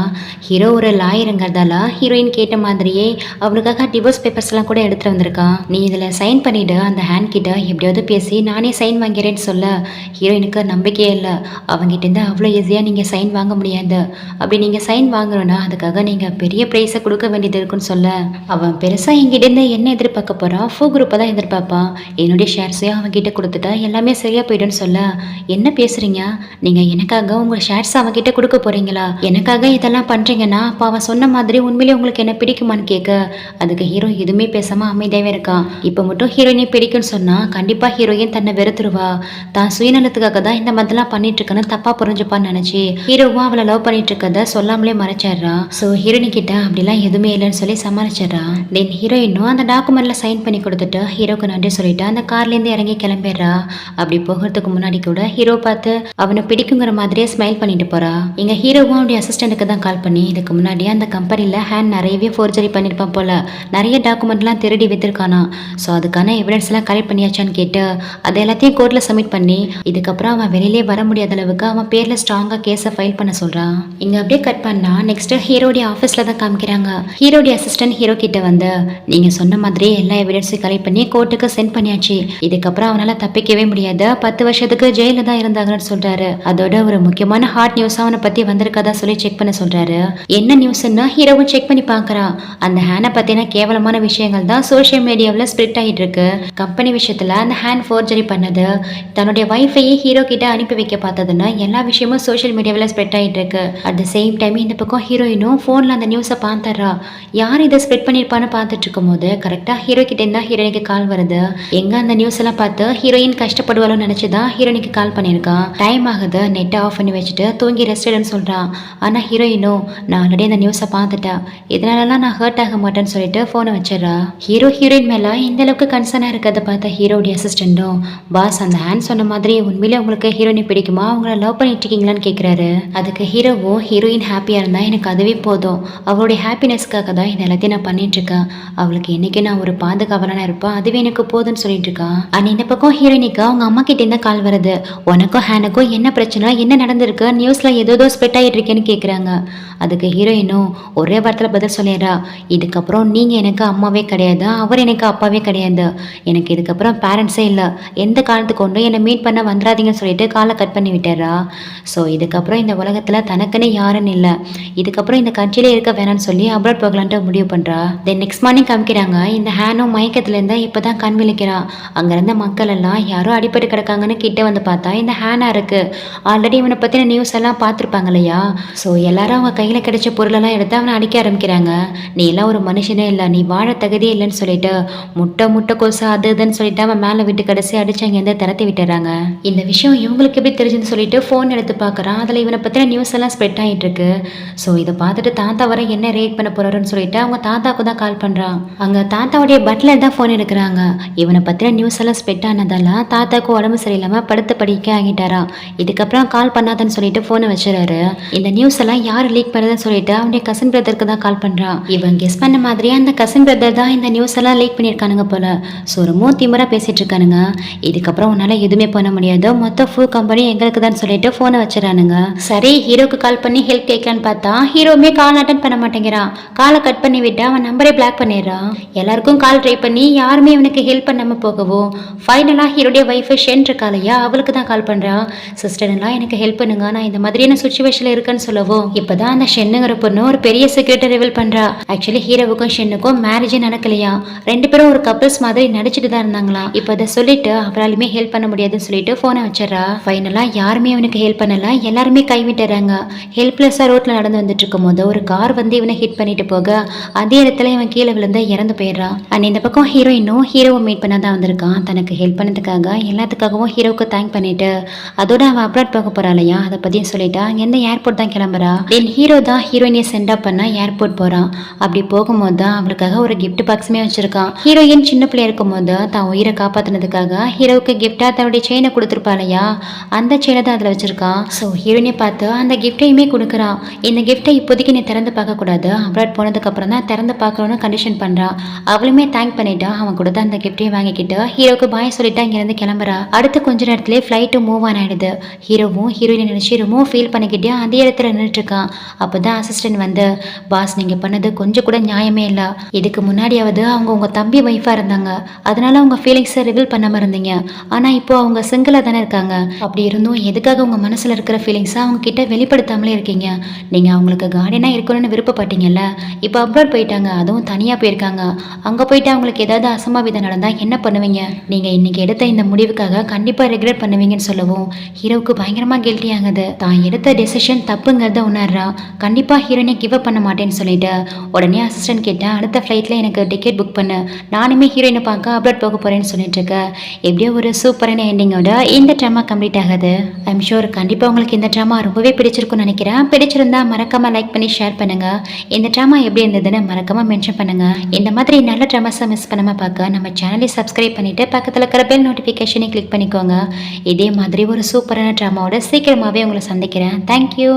ஹீரோ ஒரு லாயருங்கிறதால ஹீரோயின் கேட்ட மாதிரியே அவளுக்காக டிவோர்ஸ் பேப்பர்ஸ் எல்லாம் கூட எடுத்துட்டு வந்திருக்கான். நீ இதுல சைன் பண்ணிட்டு அந்த ஹேண்ட் கிட்ட எப்படியாவது பேசி நானே சைன் வாங்கிறேன்னு சொல்ல ஹீரோயினுக்கு நம்பிக்கையே இல்லை. அவங்கிட்ட இருந்து அவ்வளோ ஈஸியா நீங்க சைன் வாங்க முடியாது. அப்படி நீங்கள் சைன் வாங்கணும்னா அதுக்காக நீங்கள் பெரிய ப்ரைஸை கொடுக்க வேண்டியது இருக்குன்னு சொல்ல, அவன் பெருசாக என்கிட்டேருந்து என்ன எதிர்பார்க்க போகிறான், ஃபோ குரூப்பை தான் எதிர்பார்ப்பான். என்னுடைய ஷேர்ஸையும் அவன்கிட்ட கொடுத்துட்டா எல்லாமே சரியாக போய்டுன்னு சொல்ல, என்ன பேசுகிறீங்க, நீங்கள் எனக்காக உங்கள் ஷேர்ஸ் அவன்கிட்ட கொடுக்க போகிறீங்களா, எனக்காக இதெல்லாம் பண்ணுறீங்கன்னா அப்போ அவன் சொன்ன மாதிரி உண்மையிலே உங்களுக்கு என்ன பிடிக்குமான்னு கேட்க, அதுக்கு ஹீரோ எதுவுமே பேசாமல் அமைதியாகவே இருக்கான். இப்போ மட்டும் ஹீரோயினை பிடிக்குன்னு சொன்னால் கண்டிப்பாக ஹீரோயின் தன்னை வெறுத்துருவா. தான் சுயநலத்துக்காக தான் இந்த மாதிரிலாம் பண்ணிட்டு இருக்கேன்னு தப்பாக புரிஞ்சுப்பான்னு நினச்சி ஹீரோவும் அவளை லவ் பண்ணிட்டு இருக்கத சொல்லாமலே மறைச்சிடுறான். ஸோ ஹீரோயினி கிட்ட அப்படிலாம் எதுவுமே இல்லைன்னு சொல்லி சமாளிச்சிடுறான். தென் ஹீரோயினும் அந்த டாக்குமெண்ட்ல சைன் பண்ணி கொடுத்துட்டு ஹீரோக்கு நன்றி சொல்லிட்டு அந்த கார்லேருந்து இறங்கி கிளம்பிடுறா. அப்படி போகிறதுக்கு முன்னாடி கூட ஹீரோ பார்த்து அவனை பிடிக்குங்கிற மாதிரியே ஸ்மைல் பண்ணிட்டு போறா. இங்க ஹீரோவும் அவனுடைய அசிஸ்டன்ட்டுக்கு தான் கால் பண்ணி, இதுக்கு முன்னாடி அந்த கம்பெனியில் ஹேண்ட் நிறையவே ஃபோர்ஜரி பண்ணியிருப்பான் போல, நிறைய டாக்குமெண்ட்லாம் திருடி வித்துருக்கானா. ஸோ அதுக்கான எவிடன்ஸ்லாம் கலெக்ட் பண்ணியாச்சான்னு கேட்டு அதை எல்லாத்தையும் கோர்ட்டில் சப்மிட் பண்ணி இதுக்கப்புறம் அவன் வெளியிலே வர முடியாத அளவுக்கு அவன் பேரில் ஸ்ட்ராங்காக கேஸை ஃபைல் பண்ண சொல்கிறான். இங்கே அப்படியே கட் பண்ணா நெக்ஸ்ட் ஹீரோடைய ஆஃபீஸில் தான் காமிக்கிறாங்க. ஹீரோடைய அசிஸ்டன்ட் ஹீரோ கிட்ட வந்து, நீங்கள் சொன்ன மாதிரி எல்லா எவிடன்ஸையும் கலெக்ட் பண்ணி கோர்ட்டுக்கு சென்ட் பண்ணியாச்சு, இதுக்கப்புறம் அவனால் தப்பிக்கவே முடியாது, 10 வருஷத்துக்கு ஜெயிலில் தான் இருந்தாங்கன்னு சொல்கிறாரு. அதோட ஒரு முக்கியமான ஹாட் நியூஸாக அவனை பற்றி வந்திருக்கதா சொல்லி செக் பண்ண சொல்கிறாரு. என்ன நியூஸ்ன்னா ஹீரோவும் செக் பண்ணி பார்க்குறா. அந்த ஹேனை பற்றின கேவலமான விஷயங்கள் தான் சோஷியல் மீடியாவில் ஸ்ப்ரெட் ஆகிட்டு இருக்கு. கம்பெனி விஷயத்தில் அந்த ஹேண்ட் ஃபோர்ஜரி பண்ணது, தன்னுடைய வைஃபையை ஹீரோ கிட்ட அனுப்பி வைக்க பார்த்ததுன்னு எல்லா விஷயமும் சோஷியல் மீடியாவில் ஸ்ப்ரெட் ஆகிட்டு இருக்கு. அட் த சேம் டைம் இந்த பக்கம் ஹீரோயினும் ஃபோனில் அந்த நியூஸை பார்த்துறா. யார் இதை ஸ்ப்ரெட் பண்ணியிருப்பான்னு பார்த்துட்டு இருக்கும் போது கரெக்டாக ஹீரோ கிட்ட இருந்தா ஹீரோயினுக்கு கால் வருது. எங்க அந்த நியூஸ் எல்லாம் பார்த்து ஹீரோயின் கஷ்டப்படுவாளோன்னு நினச்சிதான் ஹீரோயினுக்கு கால் பண்ணியிருக்கான். டைம் ஆகுது, நெட்டை ஆஃப் பண்ணி வச்சுட்டு தூங்கி ரெஸ்ட் எடுன்னு சொல்கிறான். ஆனால் ஹீரோயினும் நான் ஆல்ரெடி அந்த நியூஸை பார்த்துட்டேன், இதனாலலாம் நான் ஹர்ட் ஆக மாட்டேன்னு சொல்லிட்டு ஃபோனை வச்சிடறா. ஹீரோயின் மேலே இந்த அளவுக்கு கன்சர்னாக இருக்கிறத பார்த்த ஹீரோடைய அசிஸ்டண்ட்டும், பாஸ் அந்த ஹேண்ட் சொன்ன மாதிரி உண்மையிலே உங்களுக்கு ஹீரோயினை பிடிக்குமா, அவங்கள லவ் பண்ணிட்டு இருக்கீங்களான்னு கேட்குறாரு. அதுக்கு ஹீரோவும், ஹீரோயின் ஹாப்பியாக இருந்தால் எனக்கு அதுவே போதும், அவளுடைய ஹாப்பினஸ்க்காக தான் இது எல்லாத்தையும் நான் பண்ணிட்டு இருக்கேன், அவளுக்கு என்னைக்கு நான் ஒரு பாதுகாவலான இருப்பேன், அதுவே எனக்கு போதும்னு சொல்லிட்டு இருக்கான். அண்ட் இந்த பக்கம் ஹீரோயினுக்கு அவங்க அம்மா கிட்ட இருந்து கால் வருது. உனக்கும் ஹேனுக்கும் என்ன பிரச்சனை, என்ன நடந்திருக்கு, நியூஸ்ல ஏதோ ஸ்ப்ரெட் ஆகிட்டு இருக்கேன்னு கேட்குறாங்க. அதுக்கு ஹீரோயினும் ஒரே வாரத்தில் பதில் சொல்லிடுறா, இதுக்கப்புறம் நீங்கள் எனக்கு அம்மாவே கிடையாது, அவர் எனக்கு அப்பாவே கிடையாது, எனக்கு இதுக்கப்புறம் பேரண்ட்ஸே இல்லை, எந்த காலத்துக்கு கொண்டும் என்னை மீட் பண்ண வந்துடாதீங்கன்னு சொல்லிட்டு காலை கட் பண்ணி விட்டுறா. ஸோ இதுக்கப்புறம் இந்த உலகத்தில் தனக்குன்னு யாருன்னு இல்லை, இதுக்கப்புறம் இந்த கட்சியிலே இருக்க வேணான்னு சொல்லி அப்ராட் போகலான்ட்டு முடிவு பண்ணுறா. தென் நெக்ஸ்ட் மார்னிங் காமிக்கிறாங்க. இந்த ஹேனும் மயக்கத்துலேருந்து இப்போ தான் கண் விழிக்கிறா. அங்கே இருந்த மக்கள் எல்லாம் யாரோ அடிப்பட்டு கிடக்காங்கன்னு கிட்ட வந்து பார்த்தா இந்த ஹேனாக இருக்கு. ஆல்ரெடி இவனை பற்றின நியூஸ் எல்லாம் பார்த்துருப்பாங்க இல்லையா. ஸோ எல்லாரும் அவங்க கையில் கிடைச்ச பொருளெல்லாம் எடுத்து அவனை அடிக்க ஆரம்பிக்கிறாங்க. நீ எல்லாம் ஒரு மனுஷனே இல்லை, நீ வாழ தகுதியே இல்லைன்னு சொல்லிட்டு முட்டை கொசு அது இதுன்னு சொல்லிட்டு அவன் மேலே விட்டு கடைசி அடிச்சு அங்கேருந்து திரட்டி விட்டுறாங்க. இந்த விஷயம் இவங்களுக்கு எப்படி தெரிஞ்சுன்னு சொல்லிட்டு ஃபோன் எடுத்து பார்க்குறான். அதில் இவனை பற்றின நியூஸ் எல்லாம் ஸ்ப்ரெட் ஆகிட்டு இருக்கு. ஸோ இதை பார்த்துட்டு தாத்தா வர என்ன ரேட் பண்ண போறாருன்னு சொல்லிட்டு அவங்க தாத்தாவுக்கு தான் கால் பண்ணுறான். அங்கே தாத்தாவுடைய பட்லர் தான் ஃபோன் எடுக்கிறாங்க. இவனை பற்றின நியூஸ் எல்லாம் ஸ்ப்ரெட் ஆனதால தாத்தாவுக்கு உடம்பு சரியில்லாமல் படுத்து படிக்க ஆகிட்டாராம். இதுக்கப்புறம் கால் பண்ணாதன்னு சொல்லிட்டு ஃபோனை வச்சுறாரு. இந்த நியூஸ் எல்லாம் யார் லீக் பண்ணதுன்னு சொல்லிட்டு அவனுடைய கசின் பிரதருக்கு தான் கால் பண்ணுறான். இவன் கெஸ் பண்ண மாதிரியே அந்த கசின் பிரதர் தான் இந்த நியூஸ் எல்லாம் லீக் பண்ணியிருக்கானுங்க போல. ஸோ ரொம்ப திமிரா பேசிட்டு இருக்கானுங்க. இதுக்கப்புறம் உன்னால எதுவுமே பண்ண முடியாது, மொத்த ஃபுல் கம்பெனி எங்களுக்கு தான் சொல்லிட்டு ஃபோனை வச்சுறானுங்க. சரி ஹீரோக்கு கால் பண்ணி ஹெல்ப் கேட்கலான்னு பார்த்தா ஹீரோவுமே கால் அட்டன் பண்ண மாட்டேங்கிறான். காலை கட் பண்ணி விட்டு அவன் நம்பரே பிளாக் பண்ணிடுறான். எல்லாருக்கும் கால் ட்ரை பண்ணி யாருமே இவனுக்கு ஹெல்ப் பண்ணாமல் போகவும் ஃபைனலாக ஹீரோடைய ஒய்ஃபை ஷென் இருக்கா இல்லையா, அவளுக்கு தான் கால் பண்ணுறான். சிஸ்டர் எல்லாம் எனக்கு ஹெல்ப் பண்ணுங்க, நான் இந்த மாதிரியான சுச்சுவேஷனில் இருக்கேன்னு சொல்லவும் இப்போதான் அந்த ஷென்னுங்கிற பொண்ணு ஒரு பெரிய சீக்ரெட்டை ரிவீல் பண்ணுறா. ஆக்சுவலி ஹீரோவுக்கும் ஷென்னுக்கும் மேரேஜே நடக்கலையா, 2 பேரும் ஒரு கப்பிள்ஸ் மாதிரி நடிச்சுட்டு தான் இருந்தாங்களாம். இப்போ அதை சொல்லிட்டு அவராலுமே ஹெல்ப் பண்ண முடியாதுன்னு சொல்லிட்டு ஃபோனை வச்சிடறா. ஃபைனலாக யாருமே அவனுக்கு ஹெல்ப் பண்ணல, எல்லாருமே கைவிட்டுறாங்க. ஹெல்ப்லெஸ்ஸாக ரோட்டில் நடந்து வந்துட்டு இருக்கும் போது ஒரு கார் வந்து இவனை ஹிட் பண்ணிட்டு போக அதே இடத்துல இவன் கீழே விழுந்து இறந்து போயிடுறான். அண்ட் இந்த பக்கம் ஹீரோயினும் ஹீரோவை மீட் பண்ண தான் வந்திருக்கான். தனக்கு ஹெல்ப் பண்ணதுக்காக எல்லாத்துக்காகவும் ஹீரோவுக்கு தேங்க் பண்ணிட்டு அதோட அவன் அப்ராட் போக போறா இல்லையா, அதை பற்றியும் சொல்லிட்டா அங்கேருந்து ஏர்போர்ட் தான் கிளம்புறா. தென் ஹீரோ தான் ஹீரோயினை சென்ட் அப் பண்ண ஏர்போர்ட் போகிறான். அப்படி போகும்போது தான் அவளுக்காக ஒரு கிஃப்ட் பாக்ஸுமே வச்சிருக்கான். ஹீரோயின் சின்ன பிள்ளையா இருக்கும் போது தான் உயிரை காப்பாற்றினதுக்காக ஹீரோவுக்கு கிஃப்டாக தன்னுடைய செயினை கொடுத்துருப்பா இல்லையா, அந்த செயினை தான் அதில் வச்சிருக்கான். ஸோ ஹீரோயினை பார்த்து அந்த கிஃப்டையுமே கொடுக்குறான். இந்த கிஃப்டை இப்போதைக்கு நீ திறந்து பார்க்கக்கூடாது, அப்ராட் போனதுக்கு அப்புறம் தான் திறந்து பார்க்கணும்னு கண்டிஷன் பண்ணுறான். அவளுமே தேங்க் பண்ணிட்டு அவன் கொடுத்த அந்த கிஃப்டையும் வாங்கிக்கிட்டு ஹீரோவுக்கு பாய் சொல்லிட்டு அங்கேருந்து கிளம்புறா. அடுத்து கொஞ்ச நேரத்திலே ஃப்ளைட்டு மூவ் ஆன் ஆயிடுது. ஹீரோவும் ஹீரோயினை நினைச்சு ரொம்ப ஃபீல் பண்ணிக்கிட்டே அதே இடத்துல நின்றுட்டு இருக்கான். அப்போதான் அசிஸ்டன்ட் வந்து, பாஸ் நீங்கள் பண்ணது கொஞ்சம் கூட நியாயமே இல்லை, இதுக்கு முன்னாடியாவது அவங்க உங்கள் தம்பி ஒய்ஃபாக இருந்தாங்க, அதனால அவங்க ஃபீலிங்ஸை ரிவீல் பண்ணாமல் இருந்தீங்க, ஆனால் இப்போ அவங்க சிங்கிளாக தானே இருக்காங்க, அப்படி இருந்தும் எதுக்காக உங்கள் மனசில் இருக்கிற ஃபீலிங்ஸை அவங்க கிட்ட வெளிப்படுத்தாமலே இருக்கீங்க. நீங்கள் அவங்களுக்கு கார்டியனாக இருக்கணும்னு விருப்பப்பட்டீங்கல்ல, இப்போ அப்ராட் போயிட்டாங்க, அதுவும் தனியாக போயிருக்காங்க. அங்கே போயிட்டு அவங்களுக்கு ஏதாவது அசம்பாவிதம் நடந்தால் என்ன பண்ணுவீங்க? நீங்கள் இன்னைக்கு எடுத்த இந்த முடிவுக்காக கண்டிப்பாக ரெக்ரெட் பண்ணுவீங்கன்னு சொல்லவும் ஹீரோவுக்கு பயங்கரமாக கில்ட்டி ஆகுது. தான் எடுத்த டெசிஷன் தப்புங்கிறத உணர்றா. கண்டிப்பாக ஹீரோயினை கிவ் அப் பண்ண மாட்டேன்னு சொல்லிட்டு உடனே அசிஸ்டன்ட் கிட்ட அடுத்த ஃப்ளைட்டில் எனக்கு டிக்கெட் புக் பண்ணு, நானுமே ஹீரோயினை பார்க்க அப்ராட் போக போகிறேன்னு சொல்லிட்டு இருக்க. எப்படியோ ஒரு சூப்பரான எண்டிங்கோட இந்த ட்ராமா கம்ப்ளீட் ஆகுது. ஐம் ஷூர் கண்டிப்பாக உங்களுக்கு இந்த ட்ராமா ரொம்பவே பிடிச்சிருக்கும்னு நினைக்கிறேன். பிடிச்சிருந்தா மறக்காமல் லைக் பண்ணி ஷேர் பண்ணுங்கள். இந்த ட்ராமா எப்படி இருந்ததுன்னு மறக்காமல் மென்ஷன் பண்ணுங்கள். இந்த மாதிரி நல்ல ட்ராமாஸை மிஸ் பண்ணாமல் பார்க்க நம்ம சேனலை சப்ஸ்கிரைப் பண்ணிவிட்டு பக்கத்தில் இருக்கிற பெல் நோட்டிஃபிகேஷனை கிளிக் பண்ணிக்கோங்க. இதே மாதிரி ஒரு சூப்பரான ட்ராமாவோட சீக்கிரமாகவே உங்களை சந்திக்கிறேன். தேங்க்யூ.